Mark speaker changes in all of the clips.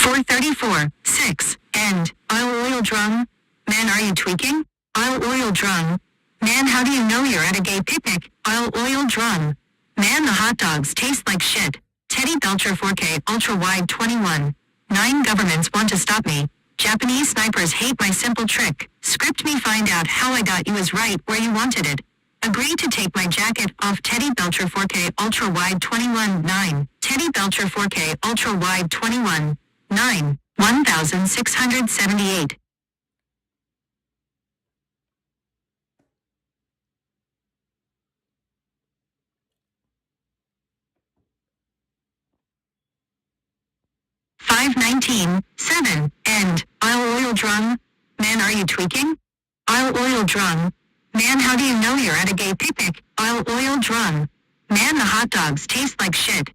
Speaker 1: 434, 6, and, oil drum? Man, are you tweaking? Oil drum. Man, how do you know you're at a gay picnic? Oil drum. Man, the hot dogs taste like shit. Teddy Belcher 4K Ultra Wide 21. 9 governments want to stop me. Japanese snipers hate my simple trick. Script me, find out how I got you is right where you wanted it. Agree to take my jacket off. Teddy Belcher 4K Ultra Wide 21. 9. Teddy Belcher 4K Ultra Wide 21. 9. 1678. $5.19, 7, and, oil drum? Man, are you tweaking? Oil drum. Man, how do you know you're at a gay picnic? Oil drum. Man, the hot dogs taste like shit.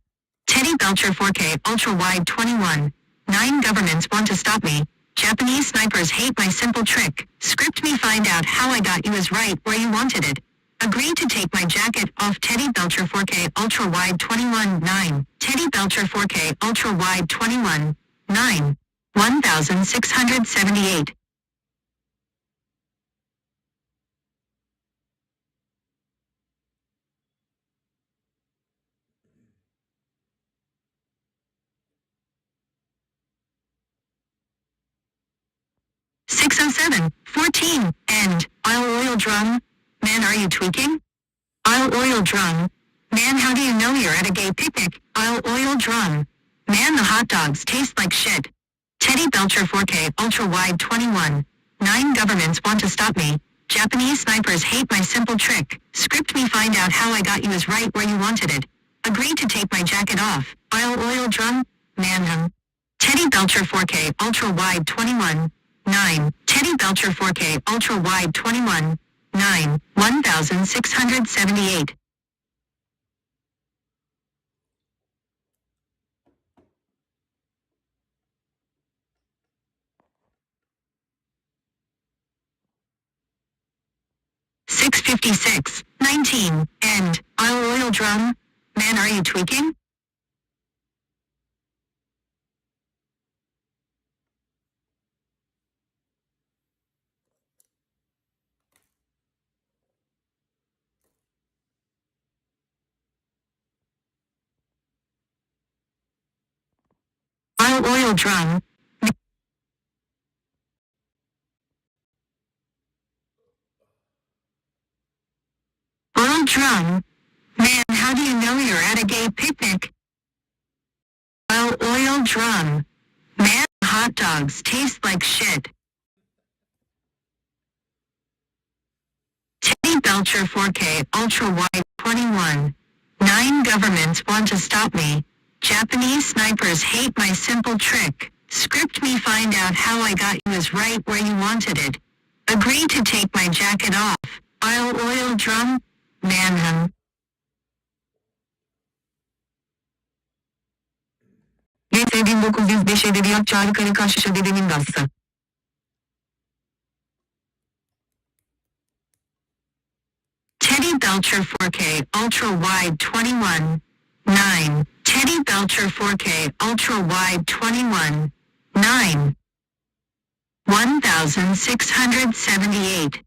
Speaker 1: Teddy Belcher 4K Ultra Wide 21. 9 governments want to stop me. Japanese snipers hate my simple trick. Script me, find out how I got you is right where you wanted it. Agree to take my jacket off. Teddy Belcher 4K Ultra Wide 21. 9. Teddy Belcher 4K Ultra Wide 21. 9. 1678. $607, 14, and, oil drum? Man, are you tweaking? Oil drum. Man, how do you know you're at a gay picnic? Oil drum. Man, the hot dogs taste like shit. Teddy Belcher 4K Ultra Wide 21. 9 governments want to stop me. Japanese snipers hate my simple trick. Script me, find out how I got you is right where you wanted it. Agree to take my jacket off. Oil drum? Man, Teddy Belcher 4K Ultra Wide 21. 9. Teddy Belcher 4K Ultra Wide 21. 9. 1678. $656, 19, and, oil drum? Man, are you tweaking? Oil drum. Oil drum? Man, how do you know you're at a gay picnic? Oil drum. Man, hot dogs taste like shit. Teddy Belcher 4K Ultra Wide 21. 9 governments want to stop me. Japanese snipers hate my simple trick. Script me, find out how I got you is right where you wanted it. Agree to take my jacket off. Oil drum? Man, G1905 Edebiyat Çağrı Karşı Dedemin Gazsa. Teddy Belcher 4K Ultra Wide 21. 9. Teddy Belcher 4K Ultra Wide 21. 9. 1678.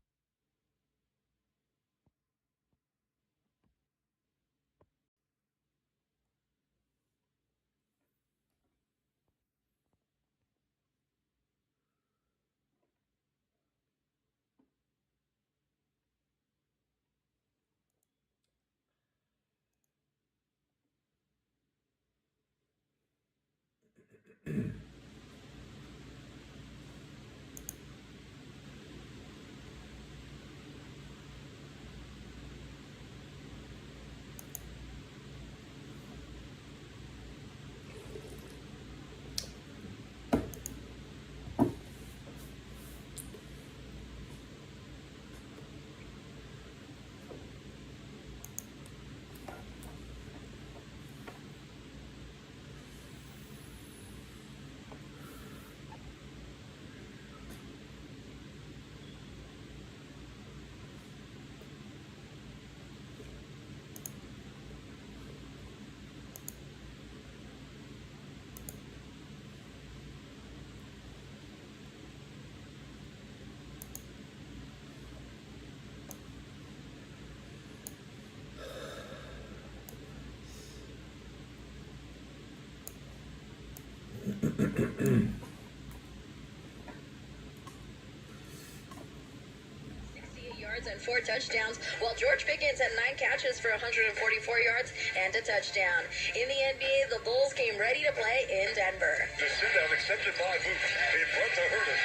Speaker 2: yards and 4 touchdowns, while George Pickens had 9 catches for 144 yards and a touchdown. In the NBA, the Bulls came ready to play in Denver.
Speaker 3: The sit-down accepted by Boots. In front to Herder.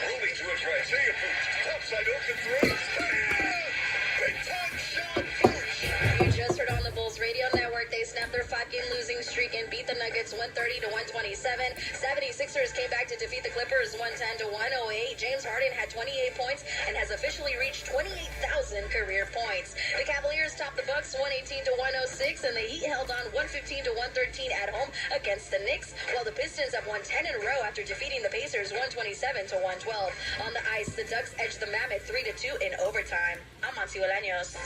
Speaker 3: Rolling to his right. See it, Boots. Topside open three. Big time shot, Boots.
Speaker 2: You just heard on the Bulls radio network, they snapped their 5-game losing streak and beat the Nuggets 130 to 127. 76ers came back to defeat the Clippers 110 to 108. James Harden had 28 points and has officially reached 28,000 career points. The Cavaliers topped the Bucks 118 to 106, and the Heat held on 115 to 113 at home against the Knicks, while the Pistons have won 10 in a row after defeating the Pacers 127 to 112. On the ice, the Ducks edged the Mammoth 3-2 in overtime. I'm Monty Bolaños.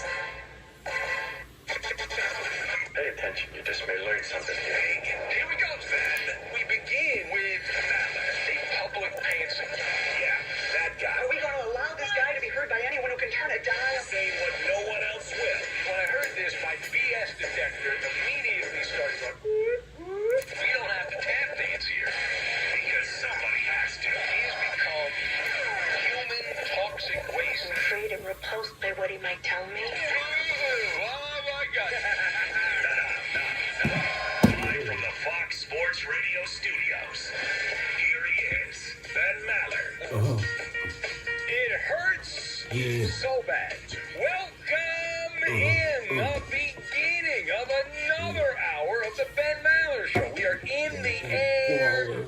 Speaker 3: Pay attention, you just may learn something here. Here we go, then. We begin with a public pantsing. Yeah, that guy.
Speaker 4: Are we going to allow this guy to be heard by anyone who can turn a dial?
Speaker 3: Say what no one else will. When I heard this, my BS detector immediately started going, we don't have to tap dance here. Because somebody has to. He has become human toxic waste.
Speaker 4: I'm afraid and repulsed by what he might tell me.
Speaker 3: Oh my God. Live from the Fox Sports Radio studios. Here he is, Ben Maller. It hurts so bad. Welcome in the beginning of another hour of the Ben Maller Show. We are in the air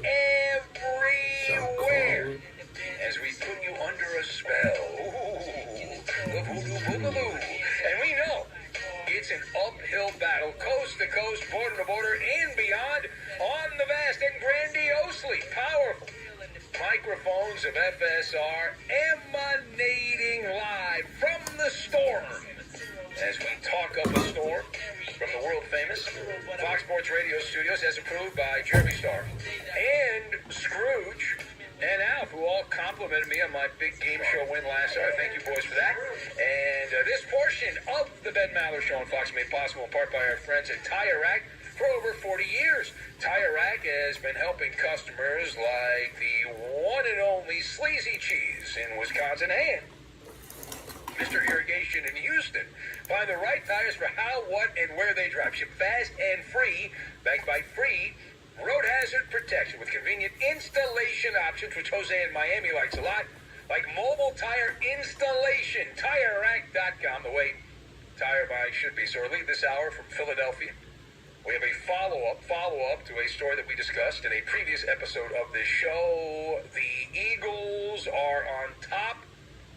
Speaker 3: everywhere as we put you under a spell. Ooh, the voodoo boogaloo. And we know it's an uphill battle, coast to coast, border to border, and beyond, on the vast and grandiosely powerful microphones of FSR, emanating live from the storm. As we talk up a storm from the world famous Fox Sports Radio studios, as approved by Jeremy Starr and Scrooge and Alf, who all complimented me on my big game show win last hour. Thank you, boys, for that. And this portion of the Ben Maller Show on Fox made possible in part by our friends at Tire Rack for over 40 years. Tire Rack has been helping customers like the one and only Sleazy Cheese in Wisconsin and Mr. Irrigation in Houston. Find the right tires for how, what, and where they drive. Ship fast and free, backed by free road hazard protection with convenient installation options, which Jose in Miami likes a lot, like mobile tire installation. TireRack.com, the way tire buying should be. So we'll leave this hour from Philadelphia. We have a follow-up to a story that we discussed in a previous episode of this show. The Eagles are on top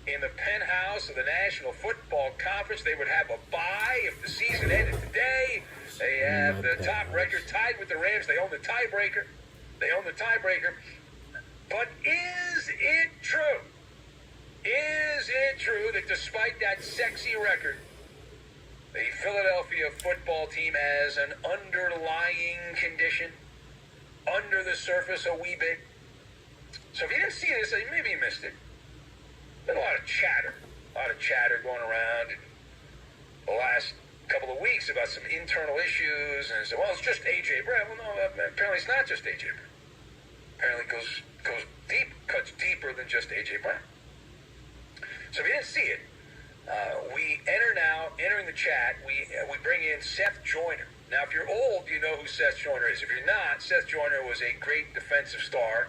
Speaker 3: in the penthouse of the National Football Conference. They would have a bye if the season ended today. They have the top record tied with the Rams. They own the tiebreaker. But is it true? Is it true that despite that sexy record, the Philadelphia football team has an underlying condition under the surface a wee bit? So if you didn't see this, maybe you missed it. Been a lot of chatter going around in the last couple of weeks about some internal issues, and so, well, it's just A.J. Brown. Well, no, apparently it's not just A.J. Brown. Apparently it goes deep, cuts deeper than just A.J. Brown. So if you didn't see it, entering the chat, we bring in Seth Joyner. Now, if you're old, you know who Seth Joyner is. If you're not, Seth Joyner was a great defensive star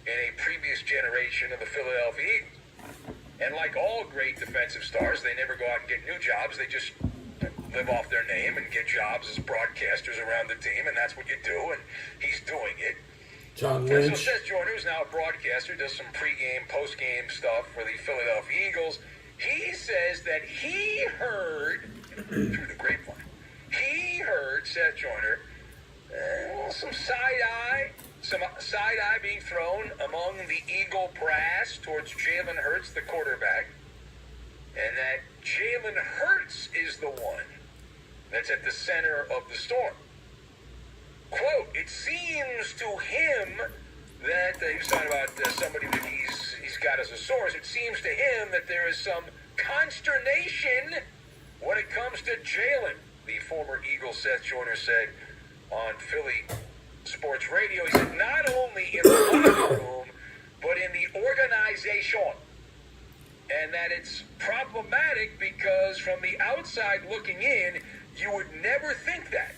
Speaker 3: in a previous generation of the Philadelphia Eagles. And like all great defensive stars, they never go out and get new jobs. They just live off their name and get jobs as broadcasters around the team, and that's what you do, and he's doing it.
Speaker 5: John
Speaker 3: So
Speaker 5: Lynch.
Speaker 3: Seth Joyner, who's now a broadcaster, does some pregame, postgame stuff for the Philadelphia Eagles. He says that he heard, through the grapevine, Seth Joyner, some side-eye being thrown among the Eagle brass towards Jalen Hurts, the quarterback, and that Jalen Hurts is the one that's at the center of the storm. Quote, it seems to him that, he was talking about somebody that he's got as a source, it seems to him that there is some consternation when it comes to Jalen. The former Eagle Seth Joyner said on Philly Sports Radio, he said not only in the locker room, but in the organization. and that it's problematic because from the outside looking in, you would never think that.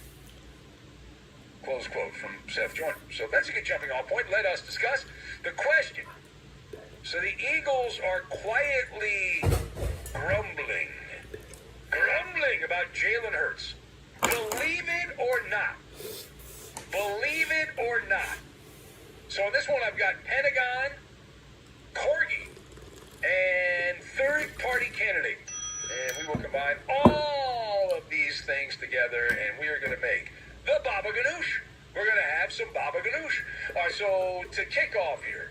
Speaker 3: Close quote from Seth Joyner. So that's a good jumping off point. Let us discuss the question. So the Eagles are quietly grumbling about Jalen Hurts. Believe it or not. Believe it or not. So on this one, I've got Pentagon, Corgi, and third-party candidate. And we will combine all of these things together, and we are going to make the Baba Ganoush. We're going to have some Baba Ganoush. All right, so to kick off here,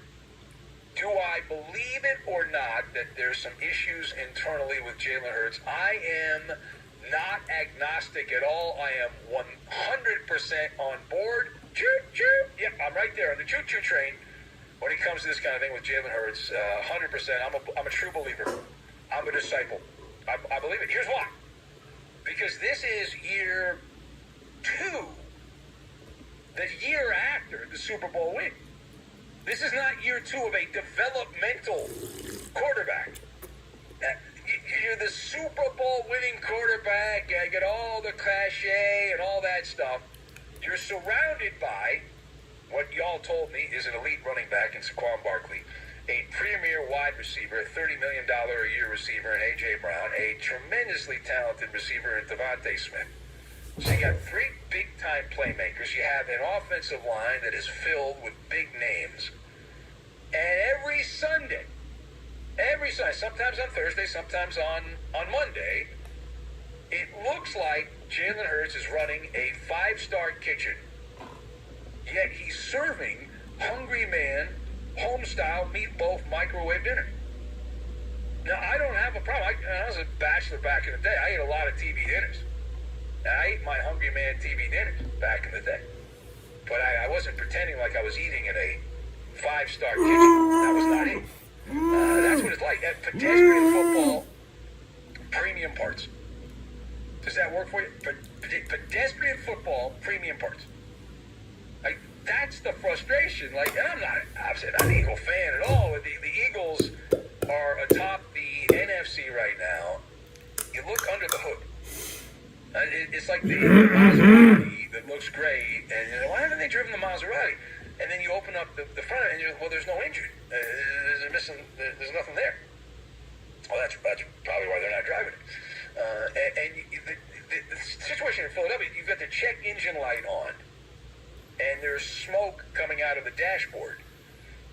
Speaker 3: do I believe it or not that there's some issues internally with Jalen Hurts? I am not agnostic at all. I am 100% on board. Choo-choo. Yep, I'm right there on the choo-choo train when it comes to this kind of thing with Jalen Hurts. 100%. I'm a true believer. I'm a disciple. I believe it. Here's why. Because this is year 2, the year after the Super Bowl win. This is not year 2 of a developmental quarterback. You're the Super Bowl winning quarterback. You get all the cachet and all that stuff. You're surrounded by what y'all told me is an elite running back in Saquon Barkley, a premier wide receiver, a $30 million a year receiver in A.J. Brown, a tremendously talented receiver in Devontae Smith. So you got 3 big-time playmakers. You have an offensive line that is filled with big names. And every Sunday, sometimes on Thursday, sometimes on Monday, it looks like Jalen Hurts is running a 5-star kitchen. Yet he's serving Hungry Man, home-style meatloaf microwave dinner. Now, I don't have a problem. I was a bachelor back in the day. I ate a lot of TV dinners. And I ate my Hungry Man TV dinners back in the day. But I wasn't pretending like I was eating in a 5-star kitchen. That was not it. That's what it's like. At pedestrian football, premium parts. Does that work for you? Pedestrian football, premium parts. Like, that's the frustration. Like, and I'm not an Eagle fan at all. The Eagles are atop the NFC right now. You look under the hood. It's like the Maserati that looks great, and you know, why haven't they driven the Maserati? And then you open up the front, and you're, well, there's no engine. There's nothing there. Well, that's probably why they're not driving it. The situation in Philadelphia, you've got the check engine light on, and there's smoke coming out of the dashboard,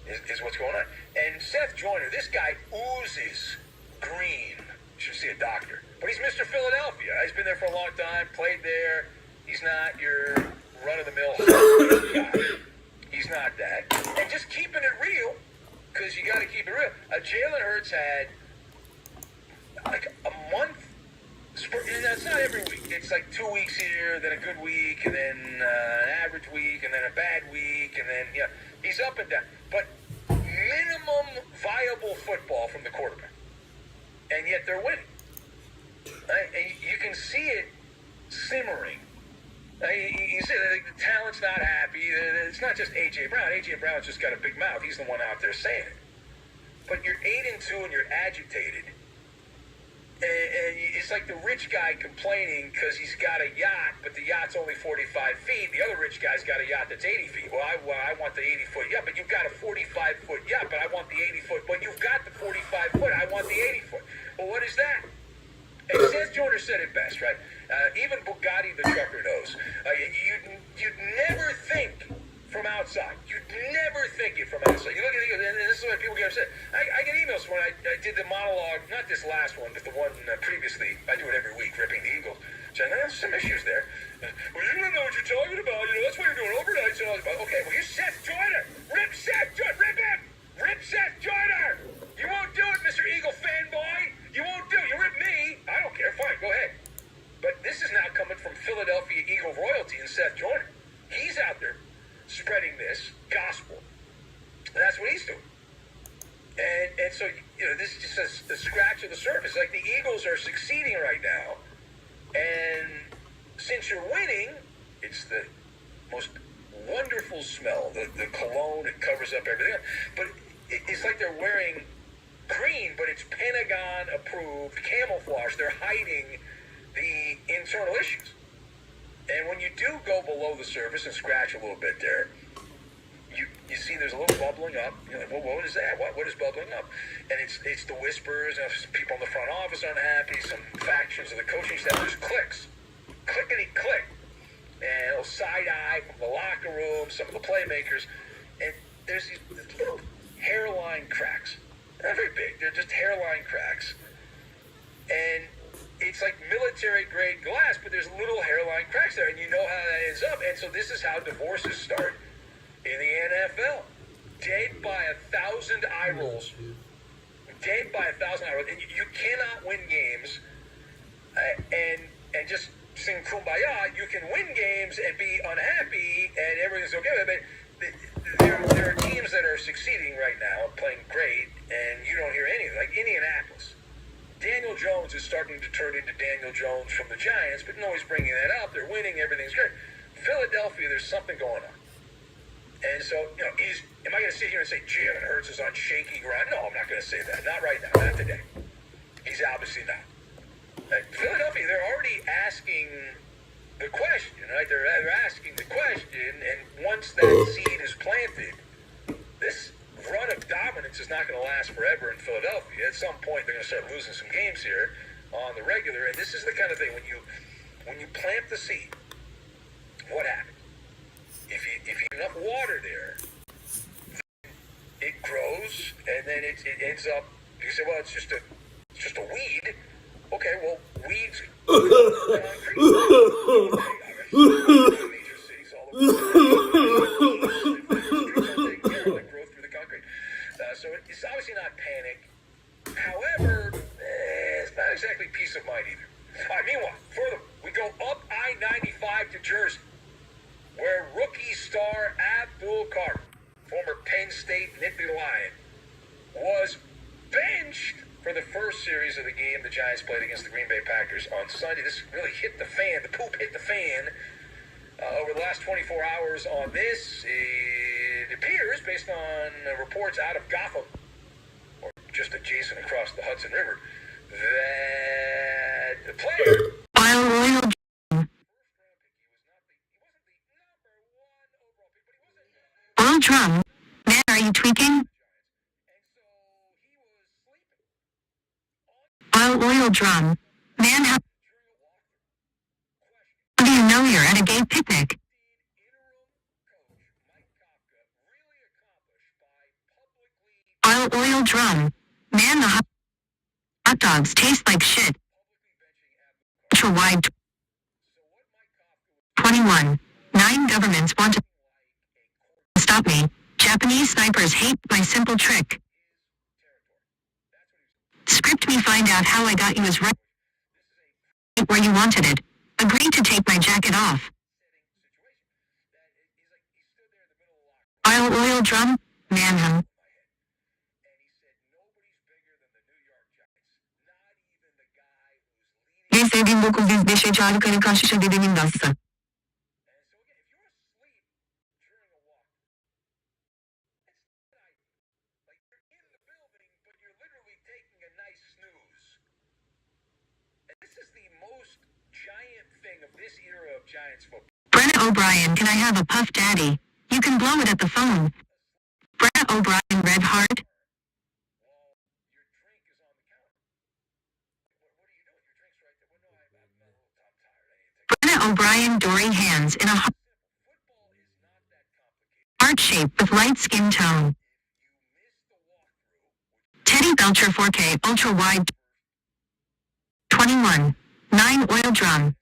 Speaker 3: is what's going on. And Seth Joyner, this guy oozes green. You should see a doctor. But he's Mr. Philadelphia. He's been there for a long time, played there. He's not your run-of-the-mill guy. He's not that. And just keeping it real, because you got to keep it real. Jalen Hurts had like a month. That's not every week. It's like 2 weeks here, then a good week, and then an average week, and then a bad week, and then, yeah, he's up and down. But minimum viable football from the quarterback. And yet they're winning. And you can see it simmering. You see the talent's not happy. It's not just A.J. Brown. A.J. Brown's just got a big mouth. He's the one out there saying it. But you're 8-2 and you're agitated. And it's like the rich guy complaining because he's got a yacht, but the yacht's only 45 feet. The other rich guy's got a yacht that's 80 feet. Well, I want the 80-foot yacht, but you've got a 45-foot yacht, but I want the 80-foot. But you've got the 45-foot. I want the 80-foot. Well, what is that? And Seth Joyner said it best, right? Even Bugatti the trucker knows. You'd never think from outside. You'd never think it from outside. You look at it, and this is why people get upset. I get emails when I did the monologue, not this last one, but the one previously. I do it every week, ripping the Eagles. So there's some issues there. Well, you don't know what you're talking about. You know, that's why you're doing overnight. So okay, well, you're Seth Joyner. Rip Seth Joyner. Rip him. Rip Seth Joyner. You won't do it, Mr. Eagle fanboy. You won't do it. You rip me. I don't care. Fine, go ahead. But this is now coming from Philadelphia Eagle royalty and Seth Joyner. He's out there spreading this gospel. And that's what he's doing. And so, you know, this is just a scratch of the surface. Like, the Eagles are succeeding right now. And since you're winning, it's the most wonderful smell. The cologne, it covers up everything. But it's like they're wearing green, but it's Pentagon approved camouflage. They're hiding the internal issues. And when you do go below the surface and scratch a little bit there, you see there's a little bubbling up. You're like, well, what is that? What is bubbling up? And it's the whispers. Some people in the front office aren't happy. Some factions of the coaching staff just clicks. Clickety click. And it'll side eye from the locker room, some of the playmakers. And there's these little hairline cracks. They're not very big. They're just hairline cracks. And it's like military grade glass, but there's little hairline cracks there. And you know how that ends up. And so this is how divorces start in the NFL. Dead by 1,000 eye rolls. Dead by 1,000 eye rolls. And you cannot win games and just sing kumbaya. You can win games and be unhappy and everything's okay. But there are teams that are succeeding right now, playing great, and you don't hear anything. Like Indianapolis. Daniel Jones is starting to turn into Daniel Jones from the Giants, but nobody's bringing that up. They're winning. Everything's great. Philadelphia, there's something going on. And so, am I going to sit here and say Jalen Hurts is on shaky ground? No, I'm not going to say that. Not right now. Not today. He's obviously not. Philadelphia, they're already asking the question, right? They're asking the question, and once that seed is planted, this run of dominance is not going to last forever in Philadelphia. At some point, they're going to start losing some games here on the regular, and this is the kind of thing when you plant the seed, what happens? If you have enough water there, it grows, and then it ends up. You say, well, it's just a weed. Okay, well, weeds. Concrete. Major cities all over the country grow through the concrete. So it's obviously not panic. However, it's not exactly peace of mind either. All right, meanwhile, further, we go up I-95 to Jersey, where rookie star Abdul Carter, former Penn State Nittany Lion, was benched for the first series of the game the Giants played against the Green Bay Packers on Sunday. This really hit the fan. The poop hit the fan over the last 24 hours on this. It appears, based on reports out of Gotham, or just adjacent across the Hudson River, that the player...
Speaker 1: Oil drum. Man, are you tweaking? Oil drum. Man, how do you know you're at a gay picnic? Oil drum. Man, the hot dogs taste like shit. Ultra wide 21. 9 governments want to stop me. Japanese snipers hate my simple trick. Script me, find out how I got you is right where you wanted it. Agree to take my jacket off. Oil drum? Man, Neyse 1905'e Çağrı karşı dedemin dası. Brenna O'Brien, can I have a puff daddy? You can blow it at the phone. Brenna O'Brien, red heart. Brenna O'Brien, Dory hands in a heart shape with light skin tone. Teddy Belcher 4K ultra wide 21. 9 oil drum.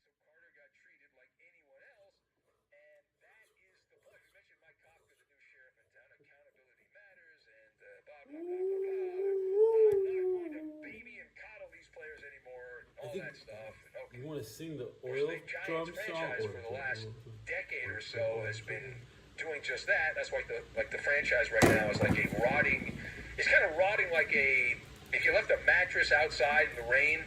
Speaker 5: You want to sing the oil drum song?
Speaker 3: For the last decade or so has been doing just that. That's why the franchise right now is like a rotting. It's kind of rotting like if you left a mattress outside in the rain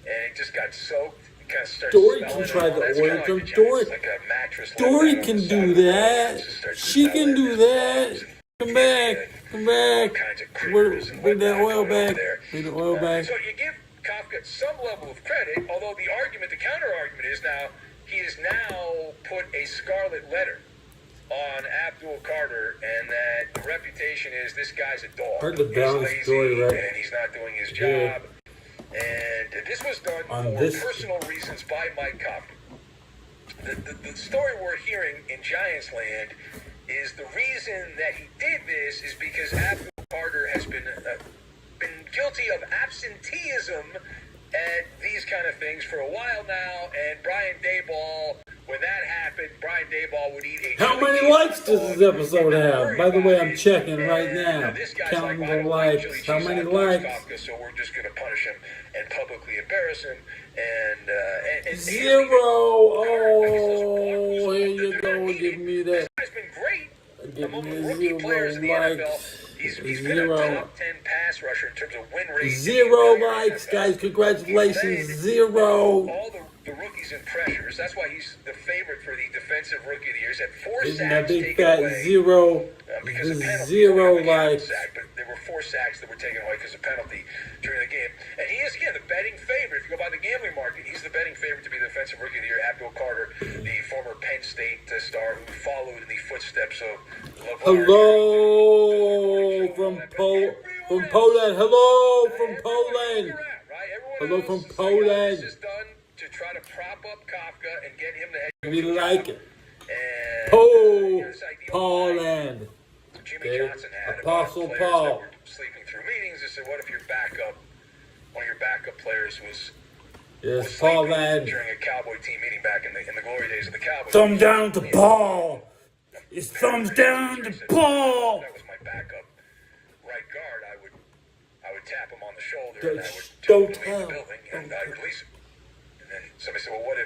Speaker 3: and it just got soaked. It kind of starts
Speaker 5: Dory
Speaker 3: smelling.
Speaker 5: can try the oil
Speaker 3: like
Speaker 5: drum.
Speaker 3: Dory, like a mattress
Speaker 5: Dory can do that. She can do that. Come back. Come back.
Speaker 3: all kinds of
Speaker 5: Where,
Speaker 3: critters and
Speaker 5: bring that
Speaker 3: whatnot
Speaker 5: oil
Speaker 3: going on
Speaker 5: back.
Speaker 3: there.
Speaker 5: Bring the oil back.
Speaker 3: So you give Kafka some level of credit, although the counter-argument is now he has now put a scarlet letter on Abdul Carter, and that the reputation is this guy's a dog.
Speaker 5: Heard the
Speaker 3: He's
Speaker 5: balanced
Speaker 3: lazy,
Speaker 5: story, right?
Speaker 3: and he's not doing his
Speaker 5: Yeah.
Speaker 3: job. And this was done
Speaker 5: On
Speaker 3: for
Speaker 5: this-
Speaker 3: personal reasons by Mike Kafka. The story we're hearing in Giants land is the reason that he did this is because Abdul Carter has been guilty of absenteeism at these kind of things for a while now, and Brian Daboll, when that happened, Brian Daboll would eat a
Speaker 5: How many
Speaker 3: chili
Speaker 5: likes does
Speaker 3: dog
Speaker 5: this episode
Speaker 3: and not
Speaker 5: have?
Speaker 3: worry
Speaker 5: By the
Speaker 3: about
Speaker 5: way, I'm
Speaker 3: it.
Speaker 5: checking right
Speaker 3: And,
Speaker 5: now.
Speaker 3: this guy's
Speaker 5: Counting
Speaker 3: like,
Speaker 5: the
Speaker 3: I don't like
Speaker 5: likes.
Speaker 3: chili
Speaker 5: How
Speaker 3: cheese
Speaker 5: many
Speaker 3: hot dogs,
Speaker 5: likes?
Speaker 3: Kafka, so we're just going to punish him and publicly embarrass him. And
Speaker 5: Zero. Oh, here you
Speaker 3: They're
Speaker 5: go.
Speaker 3: not
Speaker 5: Give
Speaker 3: needed.
Speaker 5: me
Speaker 3: This
Speaker 5: that.
Speaker 3: guy's been great
Speaker 5: Give
Speaker 3: among
Speaker 5: me
Speaker 3: the rookie players in the
Speaker 5: zero
Speaker 3: NFL.
Speaker 5: likes.
Speaker 3: He's been a
Speaker 5: Zero.
Speaker 3: top 10 pass rusher in terms of win rate. in the
Speaker 5: Zero
Speaker 3: entire
Speaker 5: likes,
Speaker 3: NFL.
Speaker 5: guys. Congratulations.
Speaker 3: He led
Speaker 5: Zero.
Speaker 3: all the rookies in pressures. That's why he's the favorite for the defensive rookie of the year. He's had 4
Speaker 5: Isn't that
Speaker 3: sacks
Speaker 5: big
Speaker 3: taken
Speaker 5: fat
Speaker 3: away.
Speaker 5: zero?
Speaker 3: Because of penalty.
Speaker 5: Zero
Speaker 3: He didn't have a
Speaker 5: likes.
Speaker 3: sack, but there were 4 sacks that were taken away because of penalty during the game. And he is, again, the betting favorite. If you go by the gambling market, he's the betting favorite to be the defensive rookie of the year. Abdul Carter, the former Penn State star who followed in the footsteps of LeVar.
Speaker 5: Hello from Poland. Hello from Poland. Hello from Poland.
Speaker 3: This is done to try to prop up Kafka and get him the head coach
Speaker 5: We
Speaker 3: job.
Speaker 5: like it.
Speaker 3: And
Speaker 5: Poland.
Speaker 3: Jimmy
Speaker 5: Okay.
Speaker 3: Johnson had
Speaker 5: Apostle
Speaker 3: about players
Speaker 5: Paul.
Speaker 3: that were sleeping through meetings. They said, "What if one of your backup players was
Speaker 5: Yes,
Speaker 3: sleeping
Speaker 5: Poland.
Speaker 3: during a Cowboy team meeting back in the glory days of the Cowboys?"
Speaker 5: Thumb down to Paul. It's thumbs down to Paul.
Speaker 3: That was my backup right guard. I would tap him on the shoulder
Speaker 5: Don't-
Speaker 3: and I would
Speaker 5: don't
Speaker 3: leave the
Speaker 5: tell.
Speaker 3: building and I'd release him. And then somebody said, "Well, what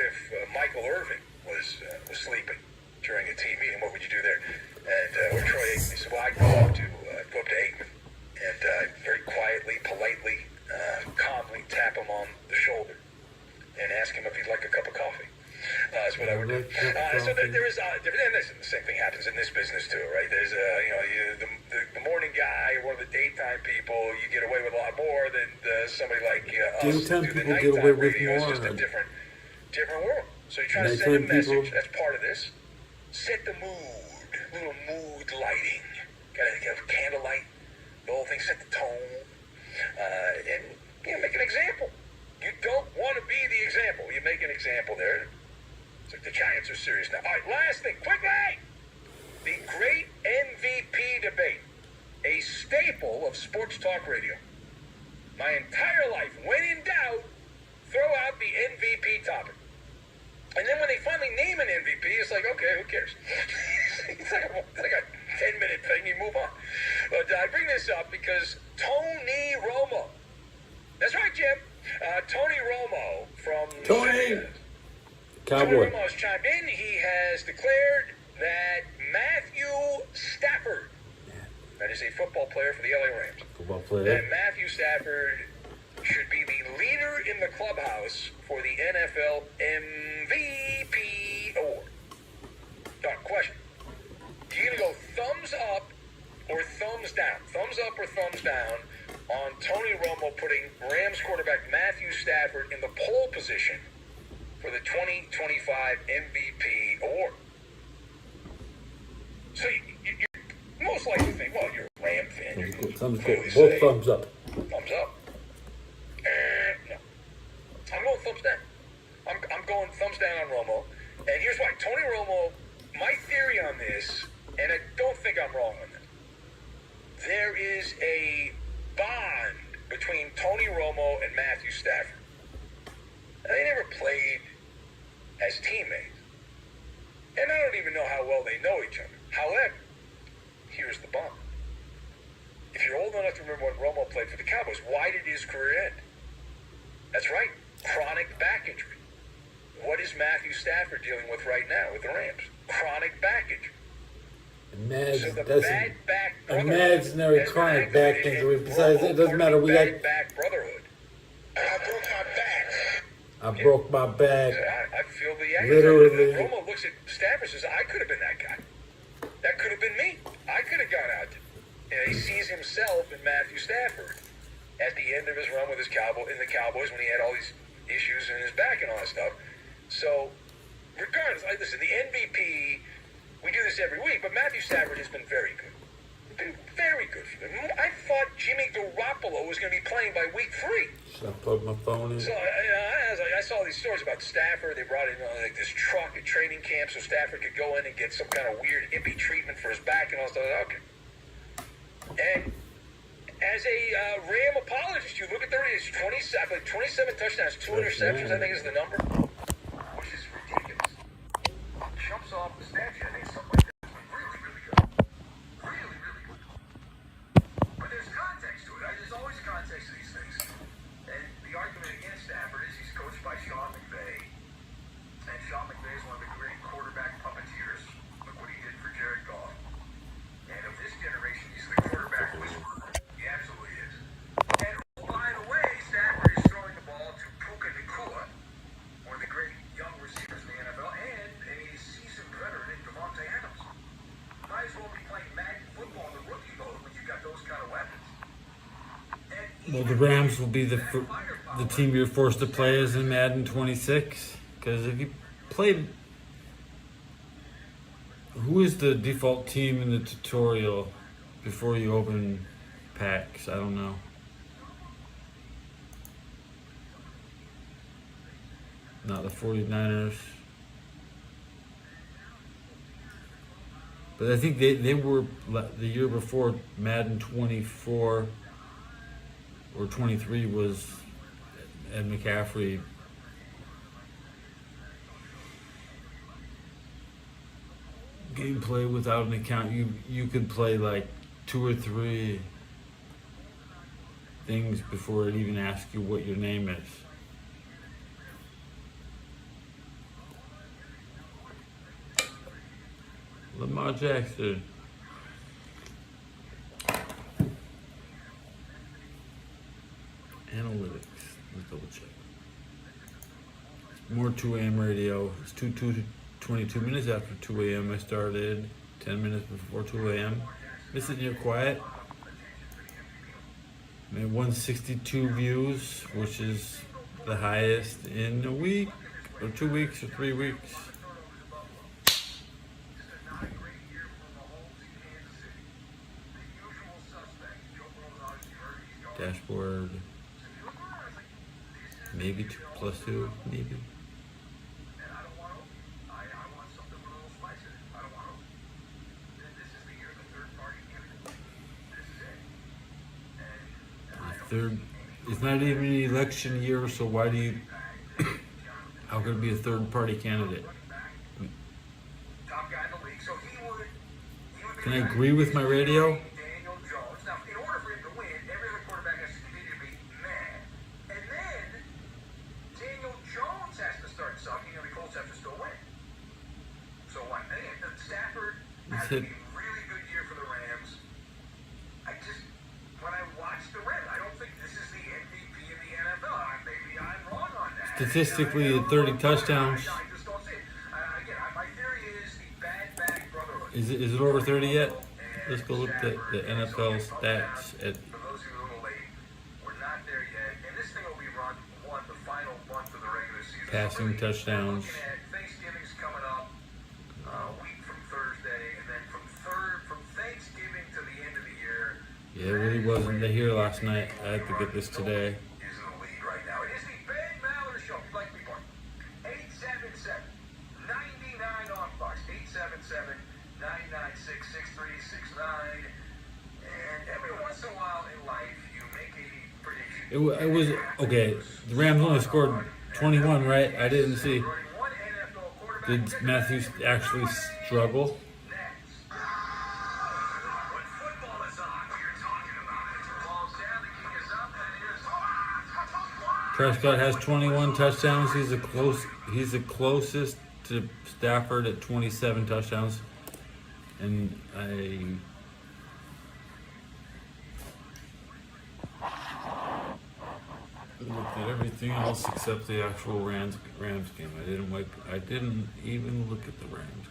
Speaker 3: if Michael Irvin was sleeping during a team meeting? What would you do there?" And or Troy Aikman. He said, "Well, I'd go up to Aikman and very quietly, politely, calmly tap him on the shoulder and ask him if he'd like a cup of coffee." That's what I would do. So there is, and the same thing happens in this business too, right? There's, the morning guy or one of the daytime people, you get away with a lot more than somebody like us.
Speaker 5: Daytime
Speaker 3: who do the
Speaker 5: people get
Speaker 3: nighttime
Speaker 5: away with
Speaker 3: radio. It's
Speaker 5: more.
Speaker 3: just a different world. So you try to send a
Speaker 5: Nighttime
Speaker 3: message.
Speaker 5: people-
Speaker 3: That's part of this. Set the mood, little mood lighting. Gotta have candlelight. The whole thing set the tone, and make an example. You don't want to be the example. You make an example there. It's like the Giants are serious now. All right, last thing, quickly. The great MVP debate, a staple of sports talk radio. My entire life, when in doubt, throw out the MVP topic. And then when they finally name an MVP, it's like, okay, who cares? it's like a 10-minute thing, you move on. But I bring this up because Tony Romo. That's right, Jim. Tony Romo from...
Speaker 5: Tony!
Speaker 3: Tony
Speaker 5: Cowboy.
Speaker 3: Romo has chimed in. He has declared that Matthew Stafford, that is a football player for the LA Rams,
Speaker 5: Football
Speaker 3: that
Speaker 5: player.
Speaker 3: Matthew Stafford should be the leader in the clubhouse for the NFL MVP award. Done. Question. You going to go thumbs up or thumbs down? Thumbs up or thumbs down on Tony Romo putting Rams quarterback Matthew Stafford in the pole position for the 2025 MVP award? So you most likely think, well, you're a Ram fan. You can
Speaker 5: Thumbs
Speaker 3: clearly
Speaker 5: up.
Speaker 3: say
Speaker 5: Both thumbs up.
Speaker 3: thumbs up. No. I'm going thumbs down. I'm going thumbs down on Romo. And here's why. Tony Romo, my theory on this, and I don't think I'm wrong on this, there is a bond between Tony Romo and Matthew Stafford. They never played as teammates. And I don't even know how well they know each other. However, here's the bond. If you're old enough to remember when Romo played for the Cowboys, why did his career end? That's right, chronic back injury. What is Matthew Stafford dealing with right now with the Rams? Chronic back injury. So the bad back brotherhood
Speaker 5: Imaginary
Speaker 3: has been
Speaker 5: chronic back
Speaker 3: activated,
Speaker 5: injury.
Speaker 3: and
Speaker 5: Besides, it
Speaker 3: Romo
Speaker 5: doesn't matter. We
Speaker 3: bad
Speaker 5: got.
Speaker 3: back brotherhood. I broke my back.
Speaker 5: I broke my back.
Speaker 3: I feel the agony.
Speaker 5: Literally.
Speaker 3: Romo looks at Stafford and says, I could have been that guy. That could could have been me. I could have gone out there. And he sees himself in Matthew Stafford at the end of his run with his Cowboys when he had all these issues in his back and all that stuff. So, regardless, listen, the MVP, we do this every week, but Matthew Stafford has been very good. Been very good for them. I thought Jimmy Garoppolo was going to be playing by week 3.
Speaker 5: Should I plug my phone in?
Speaker 3: So I saw these stories about Stafford. They brought in like this truck at training camp so Stafford could go in and get some kind of weird hippie treatment for his back and all stuff. Okay. And as a Ram apologist, you look at it's 27 touchdowns, 2 interceptions, I think is the number, which is ridiculous. Jumps off the statue. I think something like that. Really, really good. Really, really good. But there's context to it. Right? There's always context to these things. And the argument against Stafford is he's coached by Sean McVay. And Sean McVay is one of the great quarterback puppeteers. Look what he did for Jared Goff. And of this generation, he's the quarterback whisperer. He absolutely is. And by the way, Stafford is throwing the ball to Puka Nacua, one of the great young receivers in the NFL, and a seasoned veteran in Devontae Adams. Might as well be playing Madden football in the rookie mode when you got those kind of weapons.
Speaker 5: Well, the Rams will be the team you're forced to play as in Madden 26. Because if you played... Who is the default team in the tutorial before you open packs? I don't know. Not the 49ers. But I think they were the year before Madden 24 or 23 was Ed McCaffrey. Gameplay without an account, you could play like 2 or 3 things before it even asks you what your name is. Lamar Jackson. Analytics. Let's double check. More 2 a.m. radio. It's 22 minutes after 2 a.m. I started. 10 minutes before 2 a.m. Listen, you're quiet. Made 162 views, which is the highest in a week, or 2 weeks, or 3 weeks. Dashboard. Maybe 2+2, maybe. Third, it's not even an election year, so why do you, how could it be a third-party candidate? Can I agree with my radio? Let's hit.
Speaker 3: Really good year for the Rams. When I watch the Rams, I don't think this is the MVP of the NFL. Maybe I'm wrong on that.
Speaker 5: Statistically, 30 touchdowns.
Speaker 3: I just don't see it. Again, my theory is the bad back brotherhood.
Speaker 5: Is it over 30 yet? Let's go look at the NFL stats.
Speaker 3: For those who are a little late, we're not there yet. And this thing will be run the final month of the regular season.
Speaker 5: Passing touchdowns.
Speaker 3: Thanksgiving's coming up. A week from Thursday, and then from Thanksgiving to the end of the year.
Speaker 5: Yeah, it really wasn't here last night. I had to get this today.
Speaker 3: Is in the league right now. It is the Ben Maller Show. If you'd like to be part. 877-99 on Fox. 877-996-6369. And every once in a while in life, you make a prediction.
Speaker 5: It was okay. The Rams only scored 21, right? I didn't see. Did Matthews actually struggle? Prescott has 21 touchdowns. He's the closest to Stafford at 27 touchdowns. And I looked at everything else except the actual Rams game. I didn't even look at the Rams game.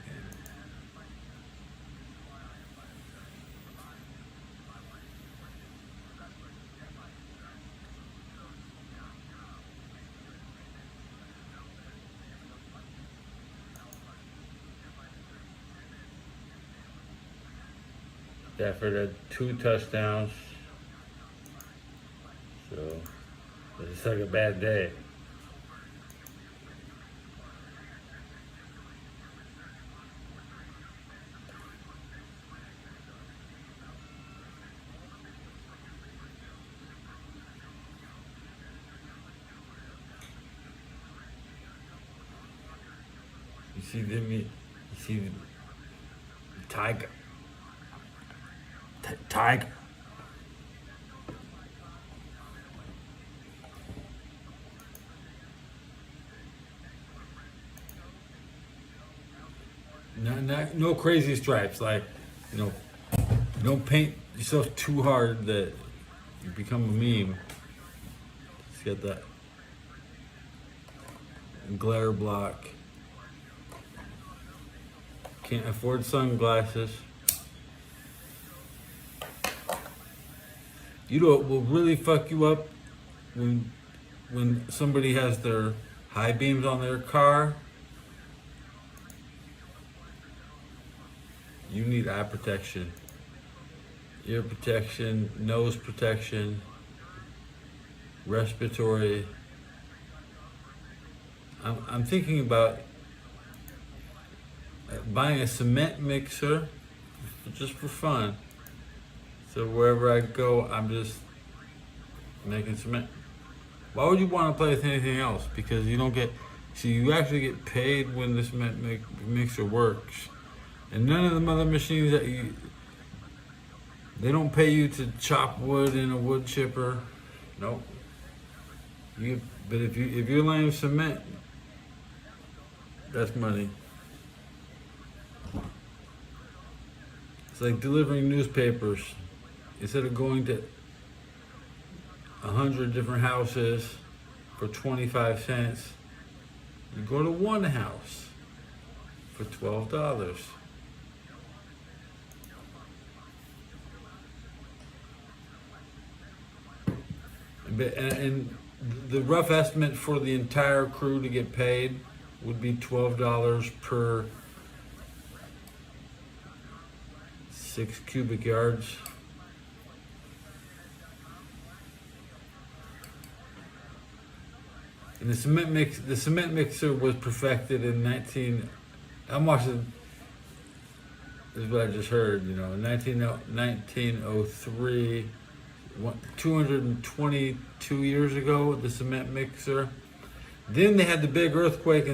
Speaker 5: Stafford had 2 touchdowns. So it's like a bad day. You see them, you see the Tiger. Tiger. No crazy stripes, like, you know, don't paint yourself too hard that you become a meme. Just get that glare block. Can't afford sunglasses. You know what will really fuck you up when somebody has their high beams on their car? You need eye protection, ear protection, nose protection, respiratory. I'm thinking about buying a cement mixer just for fun. So wherever I go, I'm just making cement. Why would you want to play with anything else? Because you don't get, see, you actually get paid when the cement mixer works. And none of the other machines that they don't pay you to chop wood in a wood chipper. Nope. But if you're laying cement, that's money. It's like delivering newspapers. Instead of going to 100 different houses for 25 cents, you go to one house for $12. And the rough estimate for the entire crew to get paid would be $12 per 6 cubic yards. And the cement mixer was perfected in 19. I'm watching. This is what I just heard. You know, in 1903. 222 years ago, the cement mixer. Then they had the big earthquake,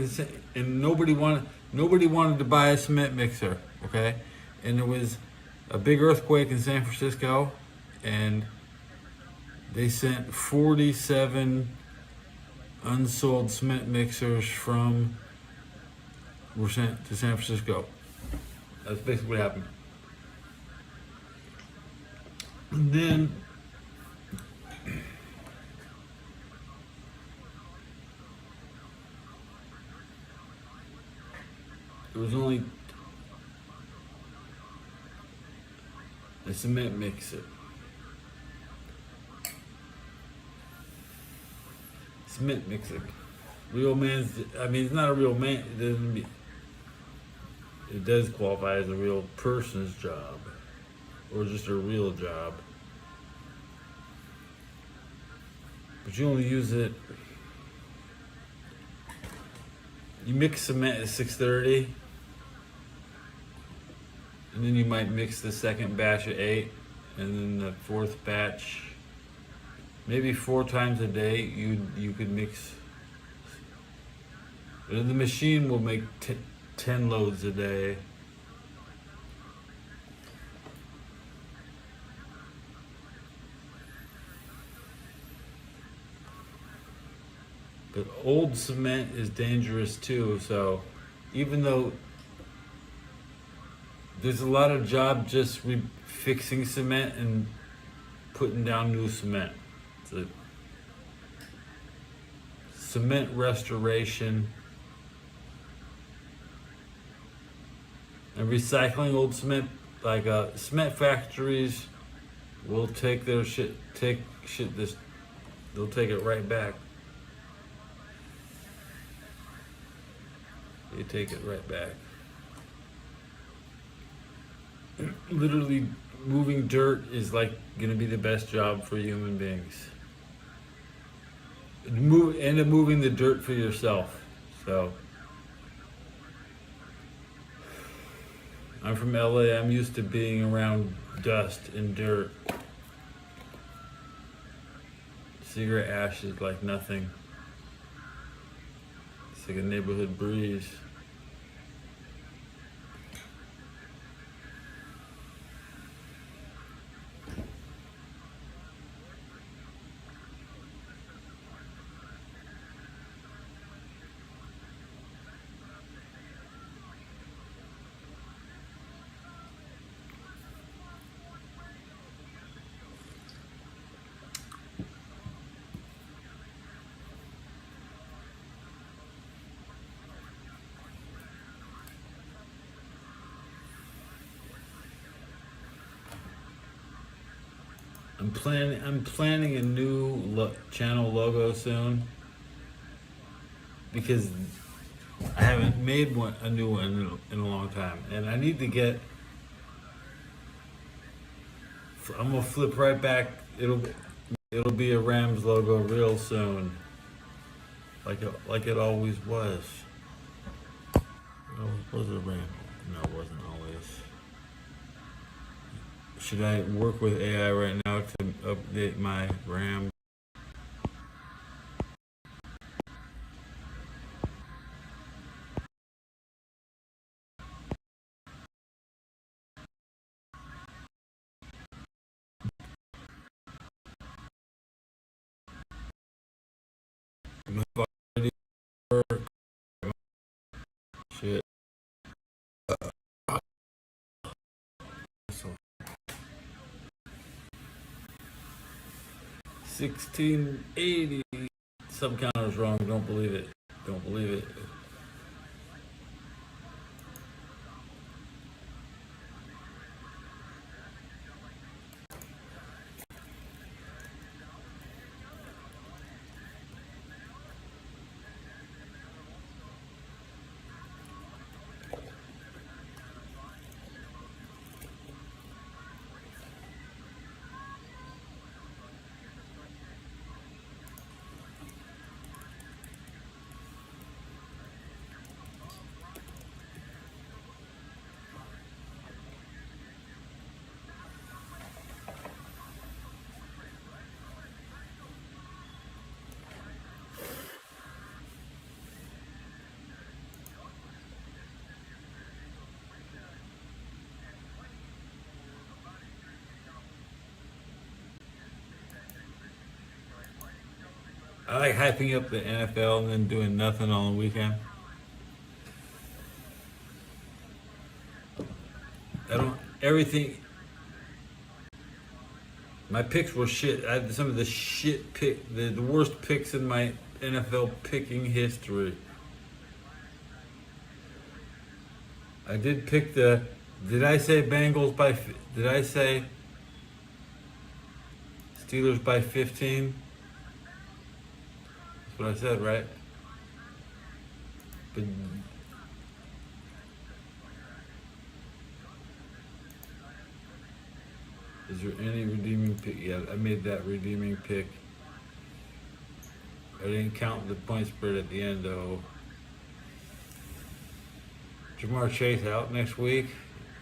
Speaker 5: and nobody wanted to buy a cement mixer. Okay, and there was a big earthquake in San Francisco, and they sent 47 unsold cement mixers were sent to San Francisco. That's basically what happened. And then there was only a cement mixer. Cement mixer. Real man's, I mean, it's not a real man. It does qualify as a real person's job, or just a real job. But you only use it. You mix cement at 6:30, and then you might mix the second batch at 8, and then the fourth batch, maybe 4 times a day. You could mix. The machine will make 10 loads a day. But old cement is dangerous too, so even though there's a lot of job just fixing cement and putting down new cement. It's cement restoration and recycling old cement, like cement factories will take their shit, they'll take it right back. They take it right back. Literally moving dirt is like gonna be the best job for human beings. End up moving the dirt for yourself. So I'm from LA. I'm used to being around dust and dirt. Cigarette ash is like nothing. It's like a neighborhood breeze. I'm planning a new channel logo soon because I haven't made a new one in a long time, and I need to get. I'm gonna flip right back. It'll be a Rams logo real soon, like it always was. Was it a Ram? No, it wasn't always. Should I work with AI right now to update my RAM? Shit. 1680. Sub counter's wrong. Don't believe it. Don't believe it. I like hyping up the NFL and then doing nothing on the weekend. Everything. My picks were shit. I had some of the shit the worst picks in my NFL picking history. I did pick did I say Bengals did I say Steelers by 15? That's what I said, right? But is there any redeeming pick? Yeah, I made that redeeming pick. I didn't count the point spread at the end, though. Jamar Chase out next week.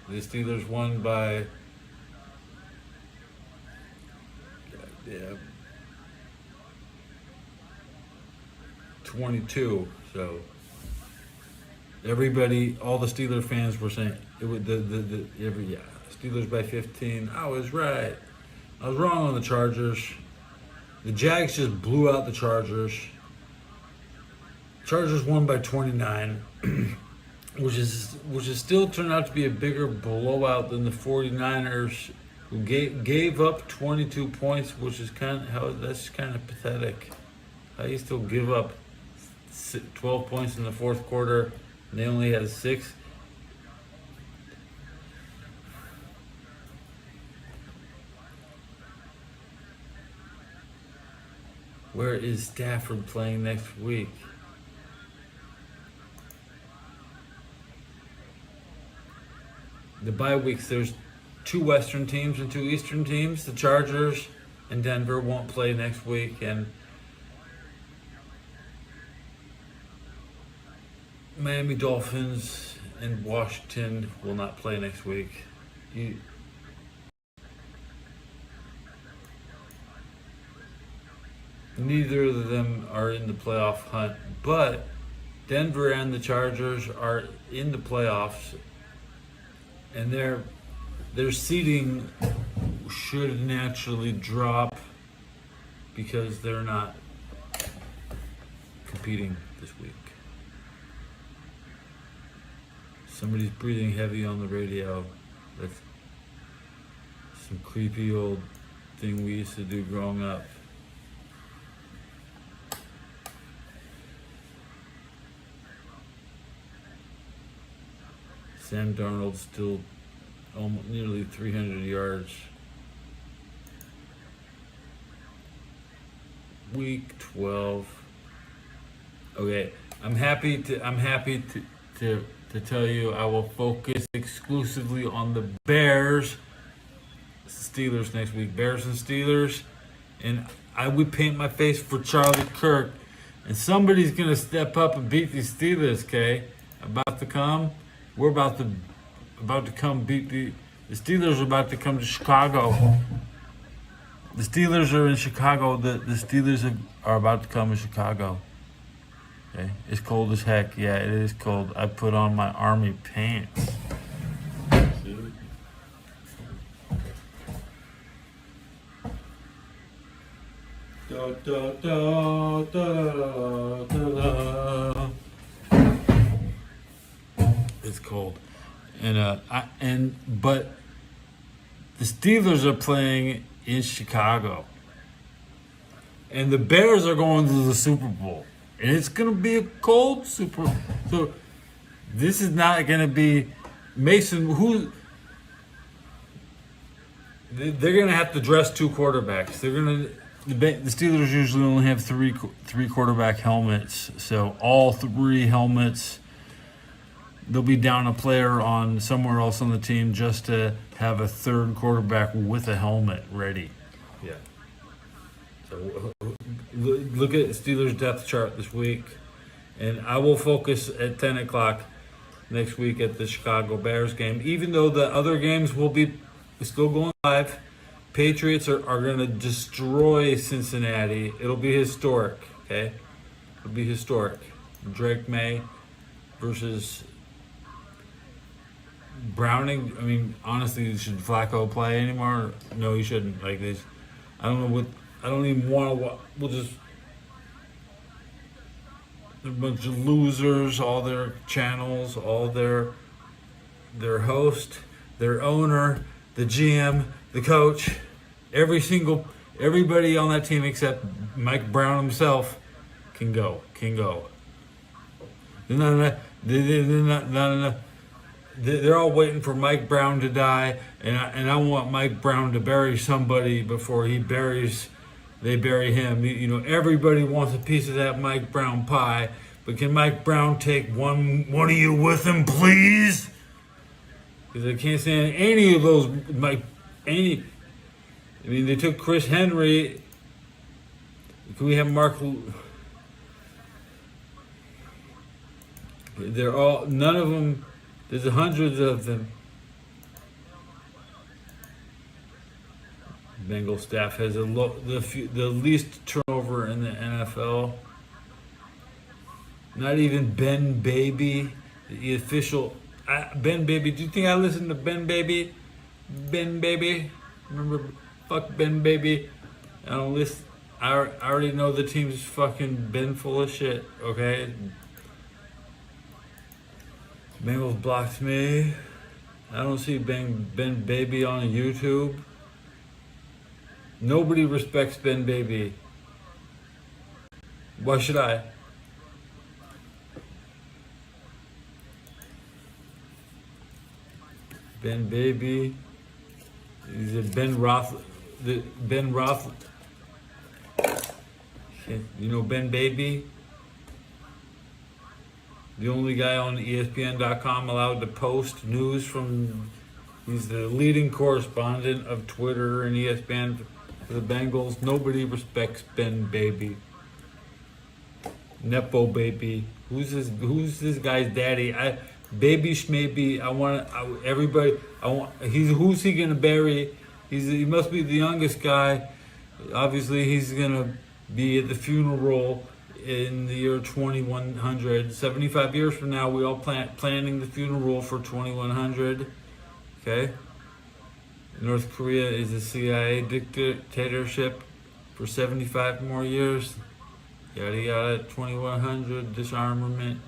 Speaker 5: The Steelers won by 22. So everybody, all the Steelers fans were saying it would Steelers by 15. I was right. I was wrong on the Chargers. The Jags just blew out the Chargers. Chargers won by 29, which is still turned out to be a bigger blowout than the 49ers, who gave up 22 points, which is that's kind of pathetic. How you still give up 12 points in the fourth quarter and they only had 6? Where is Stafford playing next week? The bye weeks, there's 2 Western teams and 2 Eastern teams. The Chargers and Denver won't play next week, and Miami Dolphins and Washington will not play next week. Neither of them are in the playoff hunt, but Denver and the Chargers are in the playoffs, and their seeding should naturally drop because they're not competing this week. Somebody's breathing heavy on the radio. That's some creepy old thing we used to do growing up. Sam Darnold still almost nearly 300 yards. Week 12. Okay, I'm happy to tell you I will focus exclusively on the Bears, Steelers next week. Bears and Steelers, and I would paint my face for Charlie Kirk, and somebody's gonna step up and beat these Steelers. Okay, about to come. We're about to come beat the Steelers are about to come to Chicago. The Steelers are in Chicago. The Steelers are about to come to Chicago. Okay, it's cold as heck. Yeah, it is cold. I put on my army pants. Da, da, da, da, da, da, da. It's cold, but the Steelers are playing in Chicago, and the Bears are going to the Super Bowl, and it's gonna be a cold Super Bowl. So this is not gonna be Mason. They're gonna have to dress 2 quarterbacks. The Steelers usually only have three quarterback helmets, so all 3 helmets. They'll be down a player on somewhere else on the team just to have a 3rd quarterback with a helmet ready. Yeah. So look at Steelers depth chart this week, and I will focus at 10 o'clock next week at the Chicago Bears game. Even though the other games will be still going live, Patriots are going to destroy Cincinnati. It'll be historic. Okay, it'll be historic. Drake May versus Browning. I mean, honestly, should Flacco play anymore? No, he shouldn't. Like this, I don't know what. I don't even want to. We'll just a bunch of losers. All their channels, all their host, their owner, the GM, the coach, everybody on that team except Mike Brown himself can go. They're all waiting for Mike Brown to die, and I want Mike Brown to bury somebody before they bury him. You know, everybody wants a piece of that Mike Brown pie, but can Mike Brown take one of you with him, please? Because I can't stand any of those. I mean, they took Chris Henry. Can we have Mark? They're all, none of them. There's hundreds of them. Bengal staff has the least turnover in the NFL. Not even Ben Baby, the official. Ben Baby, do you think I listen to Ben Baby? Ben Baby, remember? Fuck Ben Baby. I don't listen. I already know the team's fucking been full of shit. Okay. Bengals blocked me. I don't see Ben Baby on YouTube. Nobody respects Ben Baby. Why should I? Ben Baby. Is it Ben Roth? Ben Roth. You know Ben Baby? The only guy on ESPN.com allowed to post news from He's the leading correspondent of Twitter and ESPN for the Bengals. Nobody respects Ben Baby. Nepo Baby. Who's this guy's daddy? Baby Schmaybe. Who's he gonna bury? He must be the youngest guy. Obviously, he's gonna be at the funeral in the year 2100. 75 years from now, we all planning the funeral for 2100. Okay. North Korea is a CIA dictatorship for 75 more years. Yada yada. 2100 disarmament.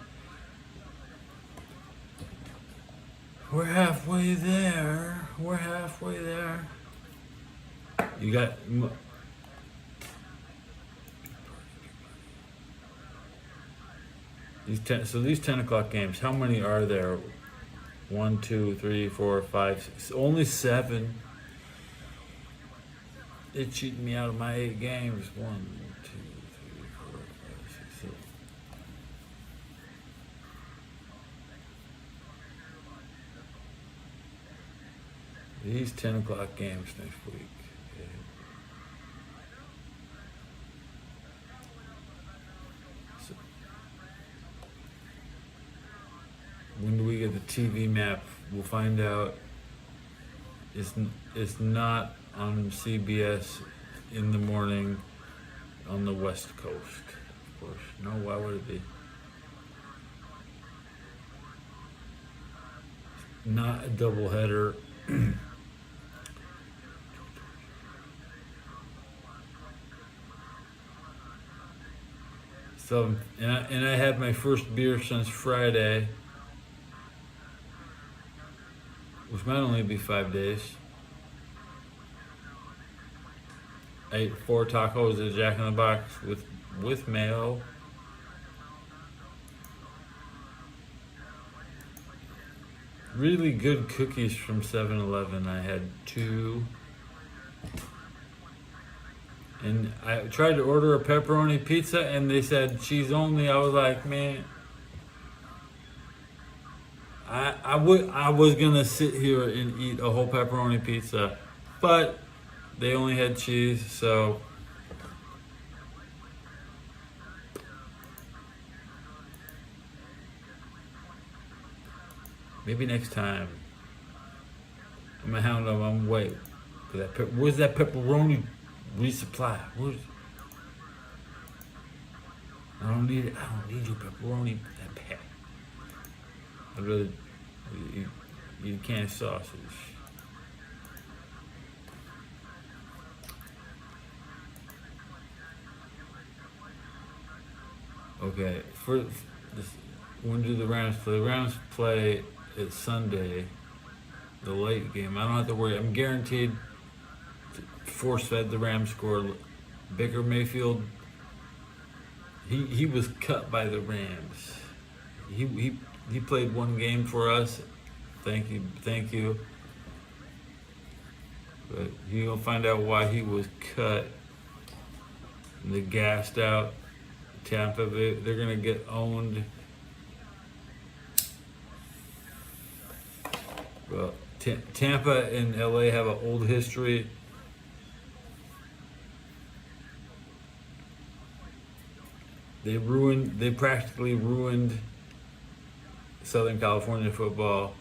Speaker 5: We're halfway there. You got. These 10 o'clock games, how many are there? 1, 2, 3, 4, 5, 6. Only 7. They're cheating me out of my 8 games. 1, 2, 3, 4, 5, 6, 7. These 10 o'clock games next week. Okay. So, when do we get the TV map? We'll find out. It's not on CBS in the morning on the West Coast, of course. No, why would it be? Not a doubleheader. So, and I had my first beer since Friday, which might only be 5 days. I ate 4 tacos at Jack in the Box with mayo. Really good cookies from 7-Eleven. I had 2. And I tried to order a pepperoni pizza and they said cheese only. I was like, man, I was gonna sit here and eat a whole pepperoni pizza, but they only had cheese, so maybe next time. I'm gonna hound them. I'm wait. Where's that pepperoni resupply? I don't need it. I don't need your pepperoni that bad. I'd rather eat a can of sausage. Okay, for this, when do the Rams play? The Rams play at Sunday, the late game. I don't have to worry. I'm guaranteed force-fed the Rams score. Baker Mayfield, he was cut by the Rams. He played 1 game for us. Thank you. But you'll find out why he was cut. And they gassed out Tampa. They're gonna get owned. Well, Tampa and LA have an old history. They practically ruined Southern California football,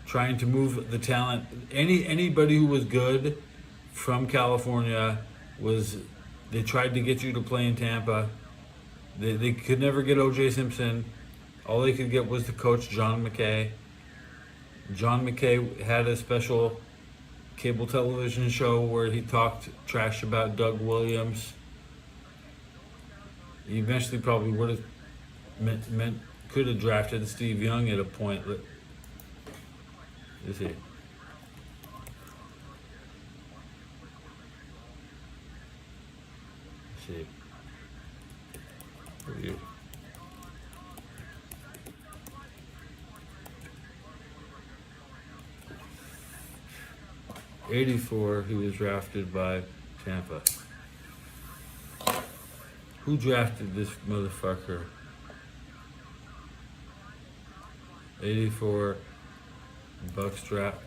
Speaker 5: trying to move the talent. Anybody who was good from California they tried to get you to play in Tampa. They could never get O.J. Simpson. All they could get was the coach, John McKay. John McKay had a special cable television show where he talked trash about Doug Williams. He eventually probably would have could have drafted Steve Young at a point. Let's see. Let's see. Weird. '84, he was drafted by Tampa. Who drafted this motherfucker? 84, Bucks draft.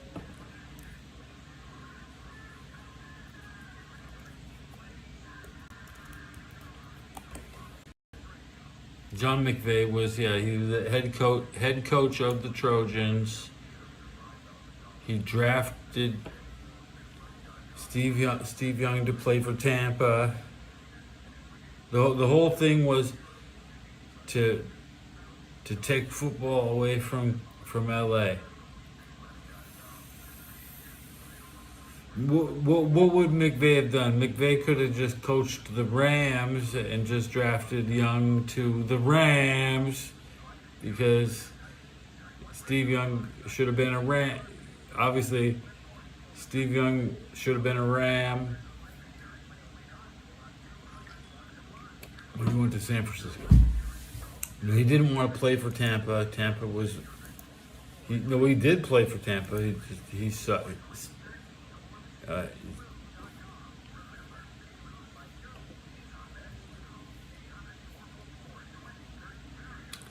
Speaker 5: John McVay was, he was the head coach of the Trojans. He drafted Steve Young to play for Tampa. The whole thing was to take football away from LA. What would McVay have done? McVay could have just coached the Rams and just drafted Young to the Rams, because Steve Young should have been a Ram. Obviously, Steve Young should have been a Ram when he went to San Francisco. He didn't want to play for Tampa. He did play for Tampa. He sucked.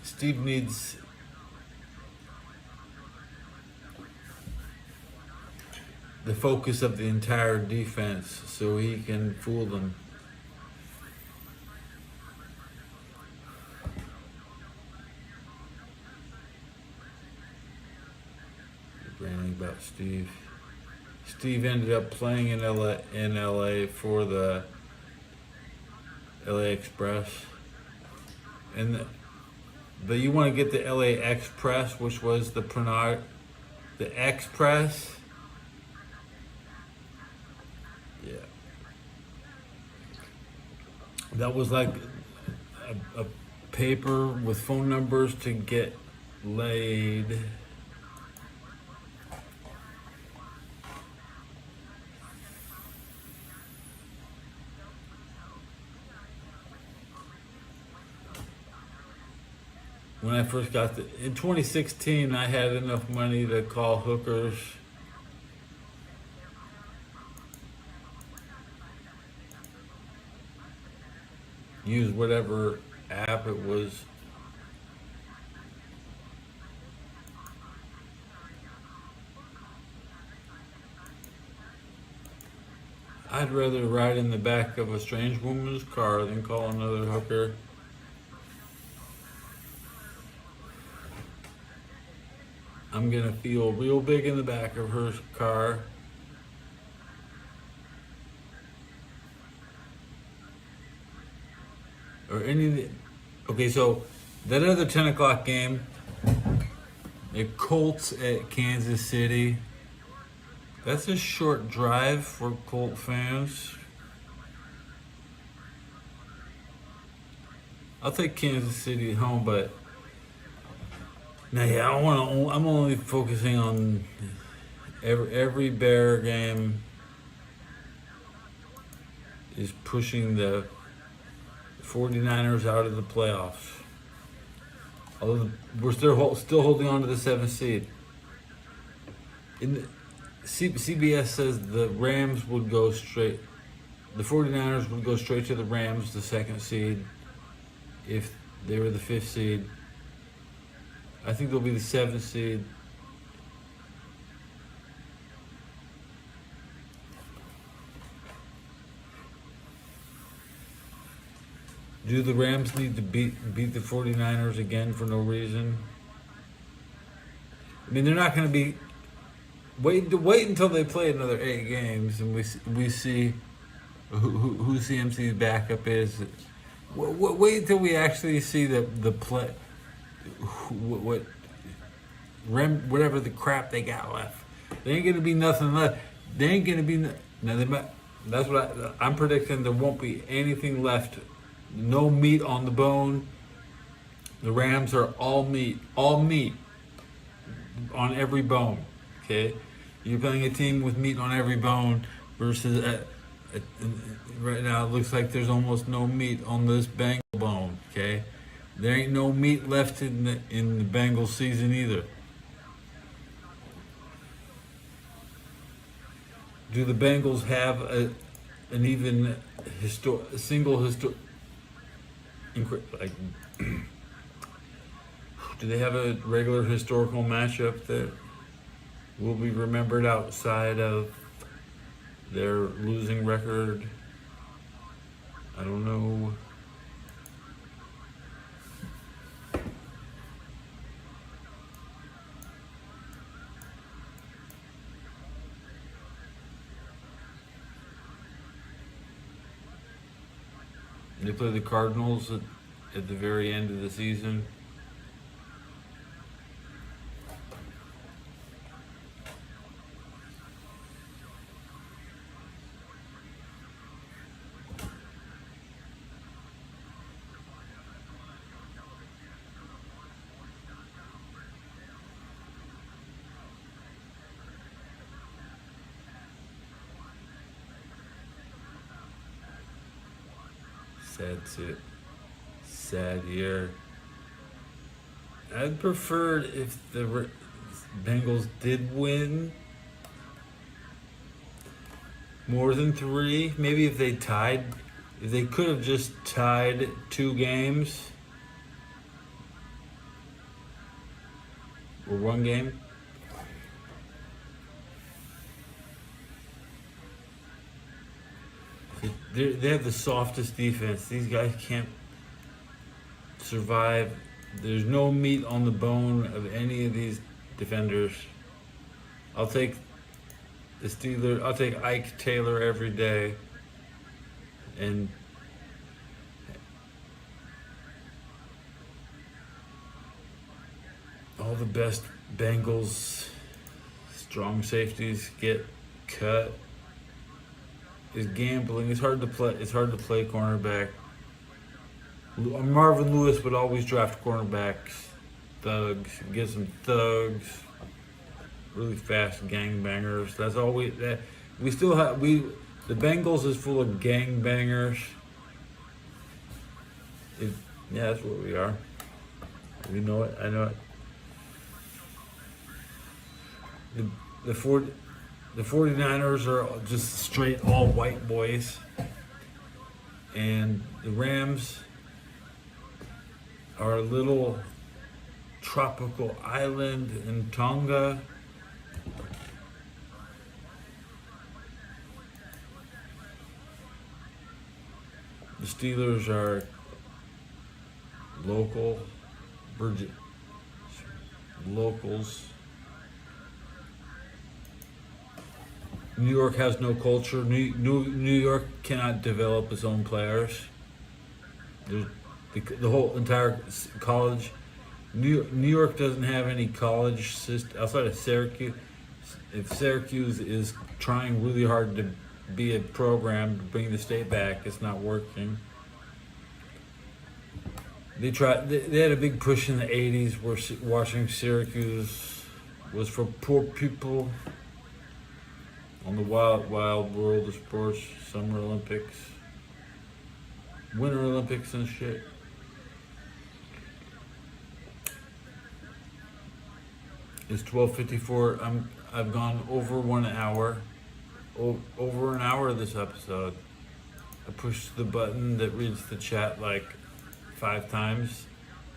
Speaker 5: Steve needs the focus of the entire defense so he can fool them. Ranting about Steve. Steve ended up playing in LA for the LA Express, but you want to get the LA Express, which was the Express. Yeah, that was like a paper with phone numbers to get laid. When I first got in 2016, I had enough money to call hookers. Use whatever app it was. I'd rather ride in the back of a strange woman's car than call another hooker. I'm gonna feel real big in the back of her car. Or any of the, okay, so that other 10 o'clock game, the Colts at Kansas City, that's a short drive for Colt fans. I'll take Kansas City at home, but now, yeah, I'm only focusing on every Bear game is pushing the 49ers out of the playoffs. Although we're still holding on to the 7th seed. CBS says the Rams would go straight. The 49ers would go straight to the Rams, the 2nd seed, if they were the 5th seed. I think they'll be the 7th seed. Do the Rams need to beat the 49ers again for no reason? I mean, they're not going to be... Wait until they play another 8 games and we see who CMC's backup is. Wait until we actually see the play... whatever the crap they got left. There ain't gonna be nothing left. There ain't gonna be that's what I'm predicting. There won't be anything left. No meat on the bone. The Rams are all meat on every bone. Okay, you're playing a team with meat on every bone versus right now it looks like there's almost no meat on this Bengal bone. Okay. There ain't no meat left in the Bengals season either. Do the Bengals have an even like? Do they have a regular historical matchup that will be remembered outside of their losing record? I don't know. They play the Cardinals at the very end of the season. Sad year. I'd prefer if the Bengals did win more than 3. Maybe if they tied, if they could have just tied 2 games or 1 game. They have the softest defense. These guys can't survive. There's no meat on the bone of any of these defenders. I'll take the Steelers. I'll take Ike Taylor every day. And all the best Bengals strong safeties get cut. Is gambling. It's hard to play. It's hard to play cornerback. Marvin Lewis would always draft cornerbacks, thugs, get some thugs, really fast gangbangers. That's all we still have. The Bengals is full of gangbangers. Yeah, that's what we are. We know it. I know it. The 49ers are just straight all white boys. And the Rams are a little tropical island in Tonga. The Steelers are locals. New York has no culture. New York cannot develop its own players. The whole entire college. New York doesn't have any college system outside of Syracuse. If Syracuse is trying really hard to be a program to bring the state back, it's not working. They had a big push in the 80s where watching Syracuse was for poor people. On the wild world of sports, Summer Olympics, Winter Olympics and shit. It's 12:54. I've gone over 1 hour, over an hour of this episode. I pushed the button that reads the chat like 5 times.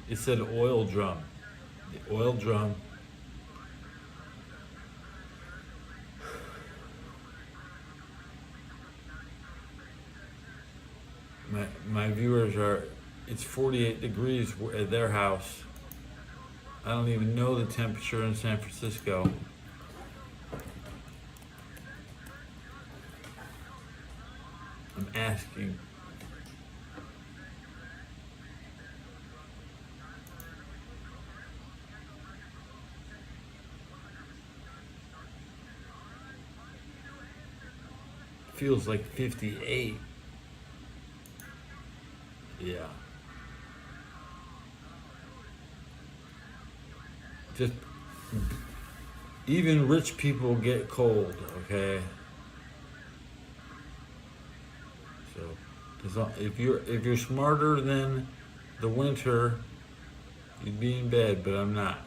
Speaker 5: It said oil drum. The oil drum. My viewers are, it's 48 degrees at their house. I don't even know the temperature in San Francisco. I'm asking. Feels like 58. Yeah. Just even rich people get cold, okay? So if you're smarter than the winter, you'd be in bed, but I'm not.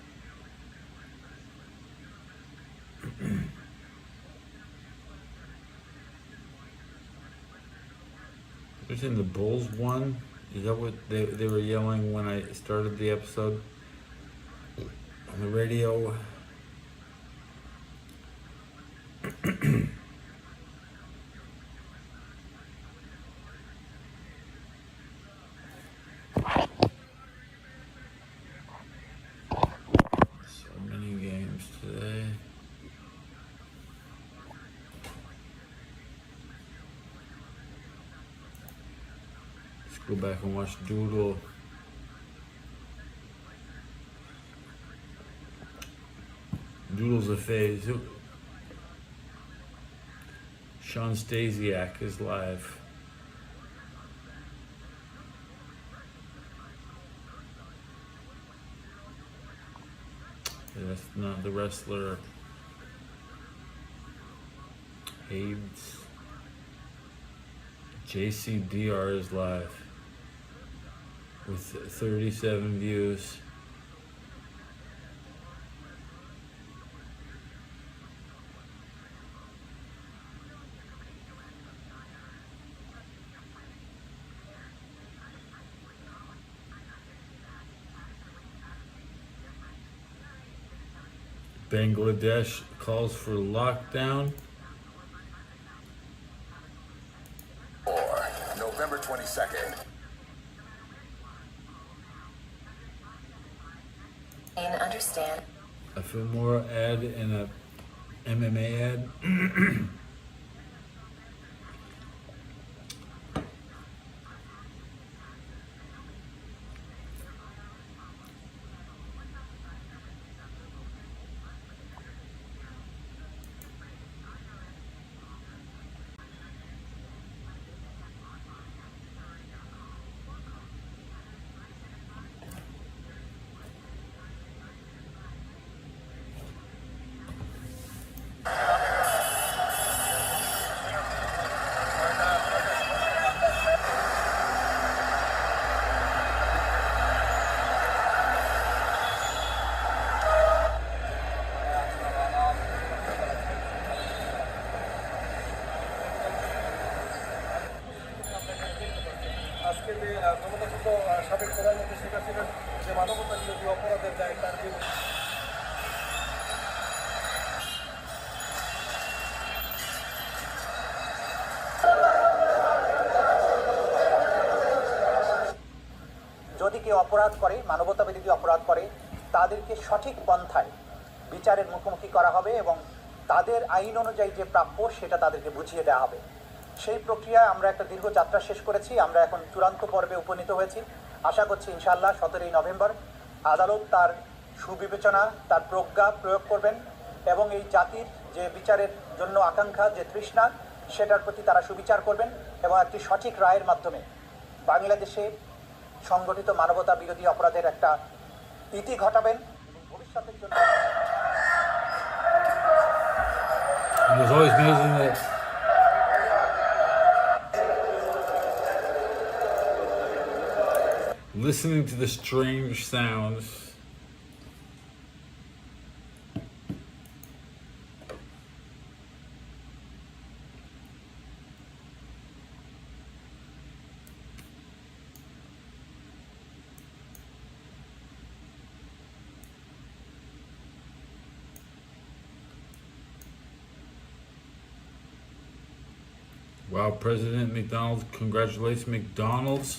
Speaker 5: You're saying the Bulls won? Is that what they were yelling when I started the episode? On the radio? So many games today. Go back and watch Doodle. Doodle's a phase. Sean Stasiak is live. That's not the wrestler. Hades. JCDR is live with 37 views. Bangladesh calls for lockdown.
Speaker 6: November 22nd.
Speaker 7: Understand.
Speaker 5: A Filmora ad and a MMA ad.
Speaker 8: আজকে যে ক্ষমতাচ্যুত সাবেক প্রধানমন্ত্রী শেখ হাসিনার যে মানবতা বিরোধী অপরাধের দায় তার বিরুদ্ধে
Speaker 9: যদি কেউ অপরাধ করে, মানবতা বিরোধী অপরাধ করে, তাদেরকে সঠিক পন্থায় বিচারের মুখোমুখি করা হবে এবং তাদের আইন অনুযায়ী যে প্রাপ্য সেটা তাদেরকে বুঝিয়ে দেওয়া হবে। সেই প্রক্রিয়ায় আমরা একটা দীর্ঘ যাত্রা শেষ করেছি। আমরা এখন চূড়ান্ত পর্বে উপনীত হয়েছি। আশা করছি ইনশাআল্লাহ 17ই নভেম্বর আদালত তার সুবিবেচনা, তার প্রজ্ঞা প্রয়োগ করবেন এবং এই জাতির যে বিচারের জন্য আকাঙ্ক্ষা, যে তৃষ্ণা, সেটার প্রতি তারা সুবিচার করবেন এবং একটি সঠিক রায়ের মাধ্যমে বাংলাদেশে সংগঠিত মানবতা বিরোধী অপরাধের একটা ইতি ঘটাবেন এবং ভবিষ্যতের জন্য
Speaker 5: And there's always amazing that listening to the strange sounds. Wow, President McDonald congratulates McDonald's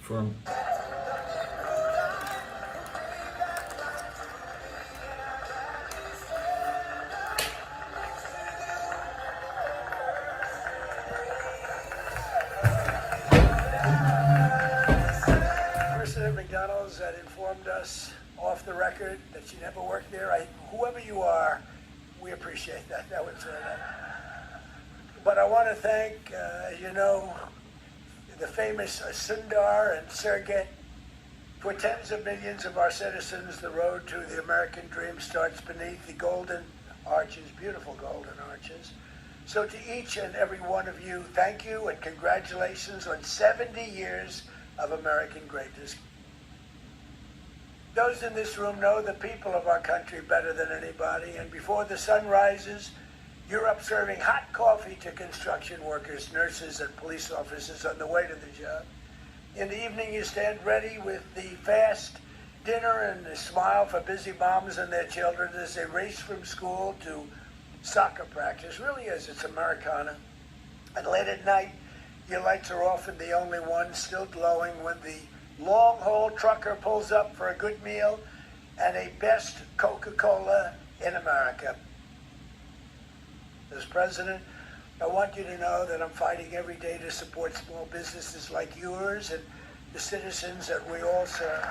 Speaker 5: for
Speaker 8: President McDonald's had informed us off the record that she never worked there. Whoever you are, we appreciate that. That was but I want to thank, the famous Sundar and Sergey. For tens of millions of our citizens, the road to the American dream starts beneath the golden arches, beautiful golden arches. So to each and every one of you, thank you and congratulations on 70 years of American greatness. Those in this room know the people of our country better than anybody, and before the sun rises, you're up serving hot coffee to construction workers, nurses, and police officers on the way to the job. In the evening, you stand ready with the fast dinner and a smile for busy moms and their children as they race from school to soccer practice, really as it's Americana. And late at night, your lights are often the only ones still glowing when the long-haul trucker pulls up for a good meal and a best Coca-Cola in America. As president, I want you to know that I'm fighting every day to support small businesses like yours and the citizens that we all serve.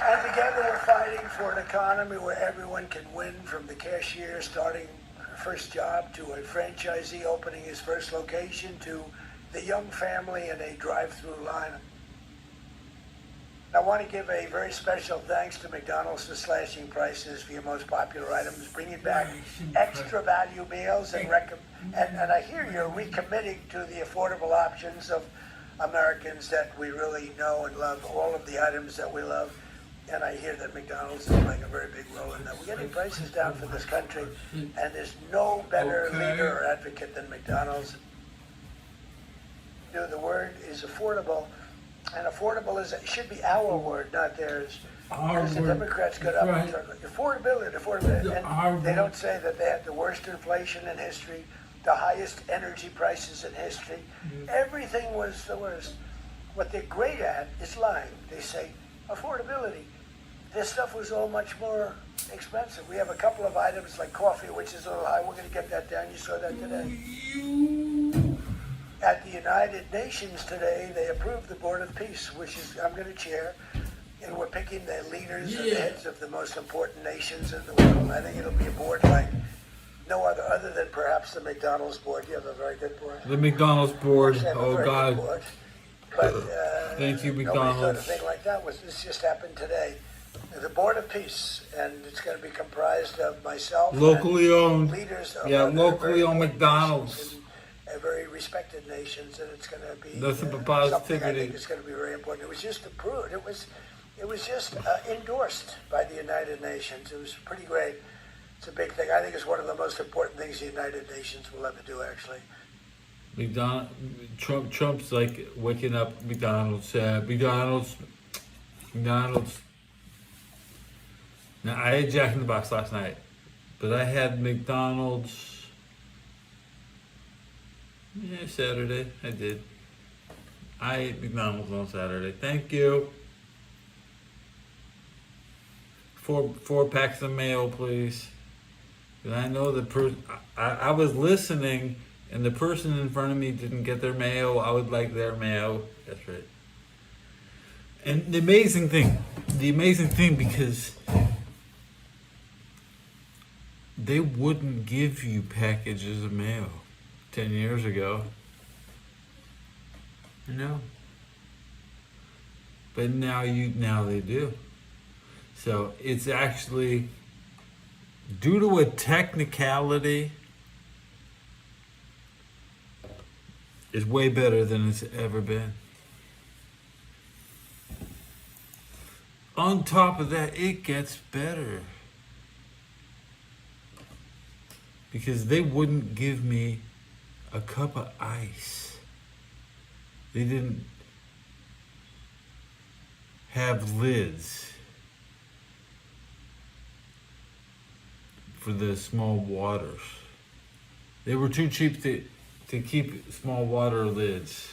Speaker 8: And together we're fighting for an economy where everyone can win, from the cashier starting her first job to a franchisee opening his first location to the young family in a drive-through line. I want to give a very special thanks to McDonald's for slashing prices for your most popular items, bringing back extra value meals, and I hear you're recommitting to the affordable options of Americans that we really know and love, all of the items that we love. And I hear that McDonald's is playing a very big role in that. We're getting prices down for this country, and there's no better leader or advocate than McDonald's. The word is affordable, and affordable should be our word, not theirs. Because the Democrats got up and talked about affordability, and they don't say that they had the worst inflation in history, the highest energy prices in history. Everything was the worst. What they're great at is lying. They say affordability. This stuff was all much more expensive. We have a couple of items like coffee, which is a little high. We're going to get that down. You saw that today. At the United Nations today, they approved the Board of Peace, which is I'm going to chair, and we're picking the leaders and the heads of the most important nations in the world. I think it'll be a board like no other than perhaps the McDonald's board. You have a very good board.
Speaker 5: The McDonald's board.
Speaker 8: They have a
Speaker 5: Oh
Speaker 8: very
Speaker 5: God.
Speaker 8: good board. But
Speaker 5: Thank you,
Speaker 8: nobody thought a
Speaker 5: McDonald's.
Speaker 8: thing like that was. This just happened today. The Board of Peace, and it's going to be comprised of myself,
Speaker 5: Locally
Speaker 8: and
Speaker 5: owned.
Speaker 8: leaders of
Speaker 5: Yeah,
Speaker 8: other
Speaker 5: locally
Speaker 8: very
Speaker 5: owned
Speaker 8: important
Speaker 5: McDonald's.
Speaker 8: nations and very respected nations, and it's going to be
Speaker 5: Nothing but
Speaker 8: something I
Speaker 5: positivity.
Speaker 8: think is going to be very important. It was just approved. It was just endorsed by the United Nations. It was pretty great. It's a big thing. I think it's one of the most important things the United Nations will ever do, actually.
Speaker 5: Trump's like waking up McDonald's. McDonald's. Now I ate Jack in the Box last night, but I had McDonald's. Yeah, Saturday I did. I ate McDonald's on Saturday. Thank you. Four packs of mayo, please. And I know the person. I was listening. And the person in front of me didn't get their mayo. I would like their mayo. That's right. And the amazing thing, because they wouldn't give you packages of mayo 10 years ago. No. But now they do. So it's actually due to a technicality. Is way better than it's ever been. On top of that, it gets better. Because they wouldn't give me a cup of ice. They didn't have lids for the small waters. They were too cheap to keep small water lids.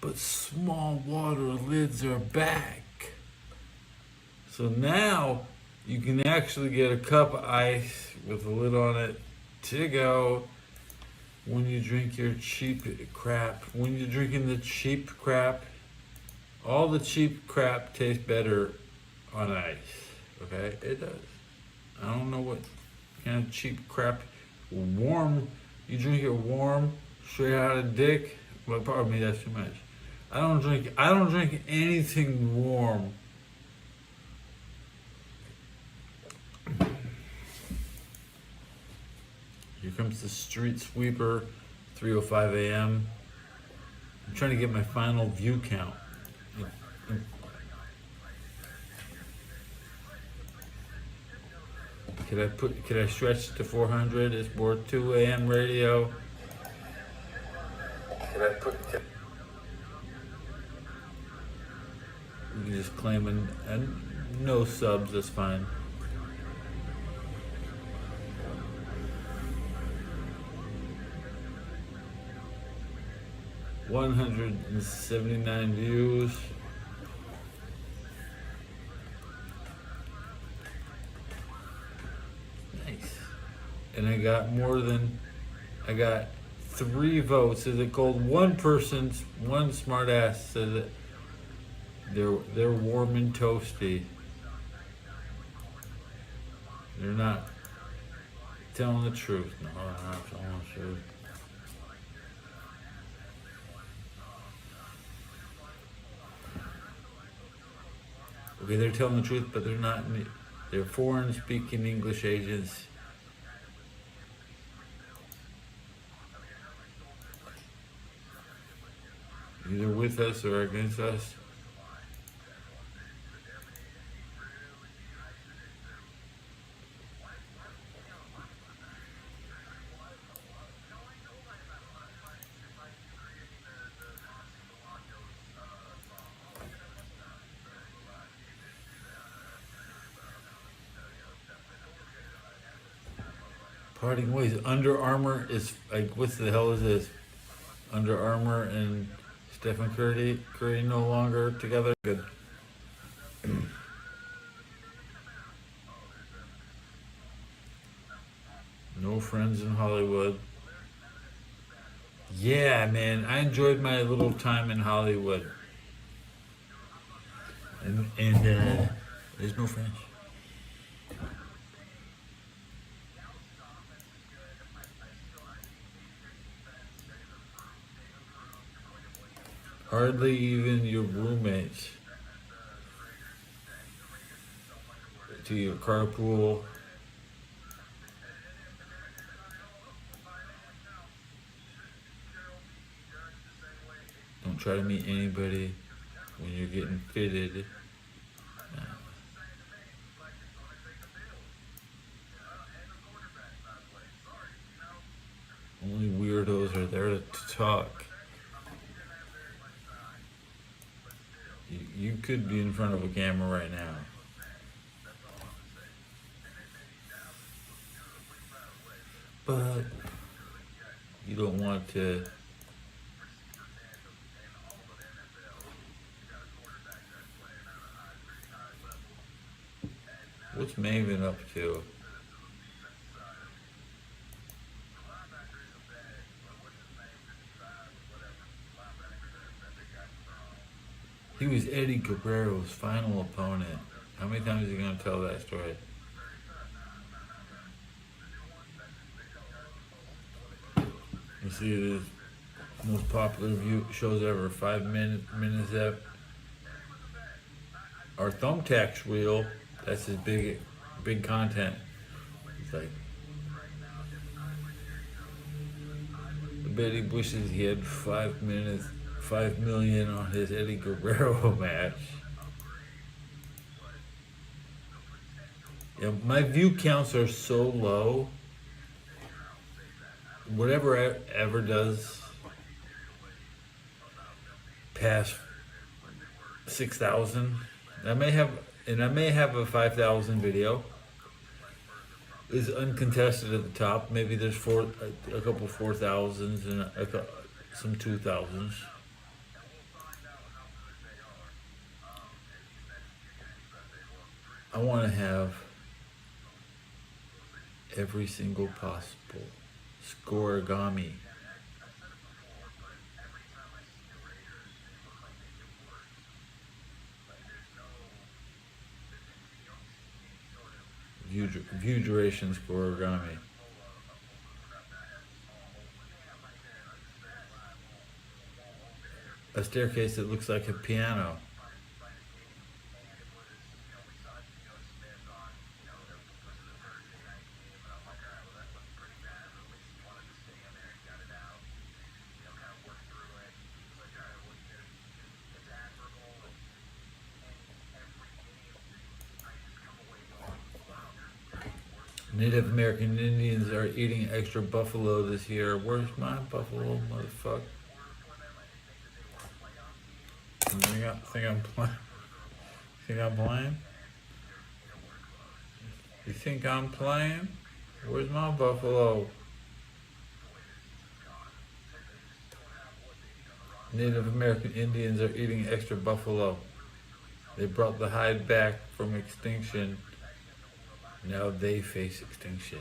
Speaker 5: But small water lids are back. So now you can actually get a cup of ice with a lid on it to go when you drink your cheap crap. When you're drinking the cheap crap, all the cheap crap tastes better on ice. Okay? It does. I don't know what kind of cheap crap. Warm. You drink it warm, straight out of dick. Well, pardon me, that's too much. I don't drink anything warm. Here comes the street sweeper, 3:05 a.m. I'm trying to get my final view count. Could I stretch it to 400? It's more 2 a.m. radio. You can just claim and no subs, that's fine. $179 views. Nice. And I got 3 votes. Is it gold? One smart ass said that they're warm and toasty. They're not telling the truth. No, they're not telling the truth. Okay, they're telling the truth, but they're not. They're foreign-speaking English agents. Either with us or against us. Parting ways. Under Armour is like, what the hell is this? Under Armour and Stephen Curry no longer together. Good. No friends in Hollywood. Yeah, man, I enjoyed my little time in Hollywood. And there's no friends. Hardly even your roommates. To your carpool. Don't try to meet anybody when you're getting fitted. Only weirdos are there to talk. You could be in front of a camera right now. But you don't want to. What's Maven up to? He was Eddie Guerrero's final opponent. How many times is he going to tell that story? You see his most popular shows ever, 5 minutes up. Our Thumbtacks reel, that's his big content. It's like, I bet he wishes he had 5 million on his Eddie Guerrero match. Yeah, my view counts are so low. Whatever I ever does past 6,000, I may have a 5,000 video, is uncontested at the top. Maybe there's a couple 4,000s and some 2,000s. I want to have every single possible scoregami. View duration scoregami. A staircase that looks like a piano. Native American Indians are eating extra buffalo this year. Where's my buffalo, motherfucker? Think I'm playing? Think I'm playing? You think I'm playing? Where's my buffalo? Native American Indians are eating extra buffalo. They brought the hide back from extinction. Now they face extinction.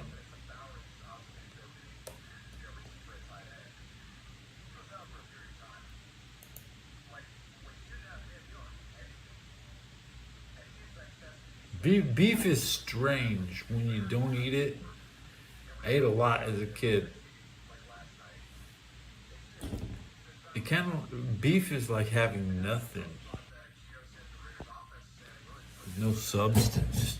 Speaker 5: Beef is strange when you don't eat it. I ate a lot as a kid. Beef is like having nothing. No substance.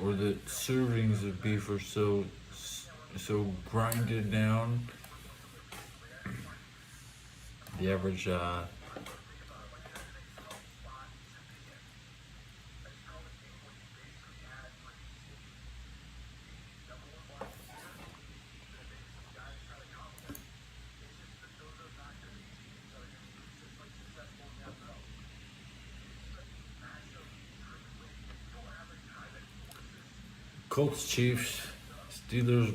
Speaker 5: Or the servings of beef are so grinded down. The average Colts, Chiefs, Steelers.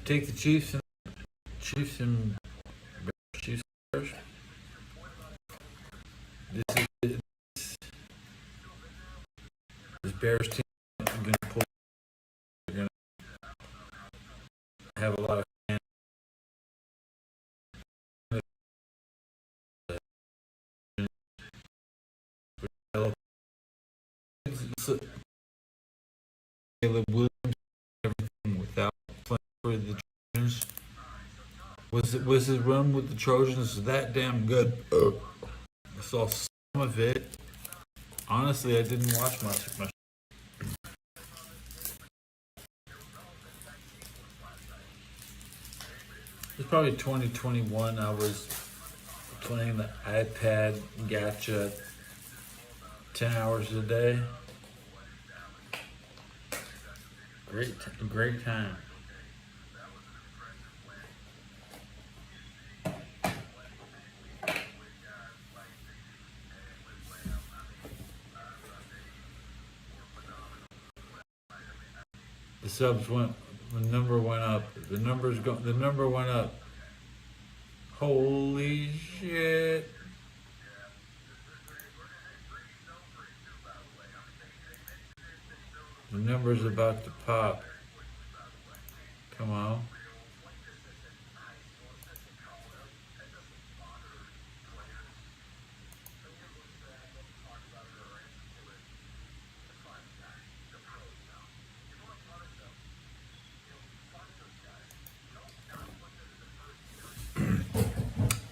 Speaker 5: Take the Chiefs and Chiefs first. This Bears team is going to pull. They're going to have a lot of fans. Caleb Williams, everything without playing for the Trojans. Was his run with the Trojans that damn good? I saw some of it. Honestly, I didn't watch much. It's probably 2021. I was playing the iPad gacha 10 hours a day. Great time. The subs went. The number went up. The number went up. Holy shit! The number's about to pop. Come on.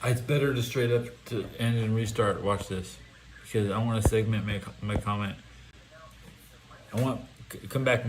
Speaker 5: It's better to straight up to end and restart. Watch this, because I want to segment my comment. I want come back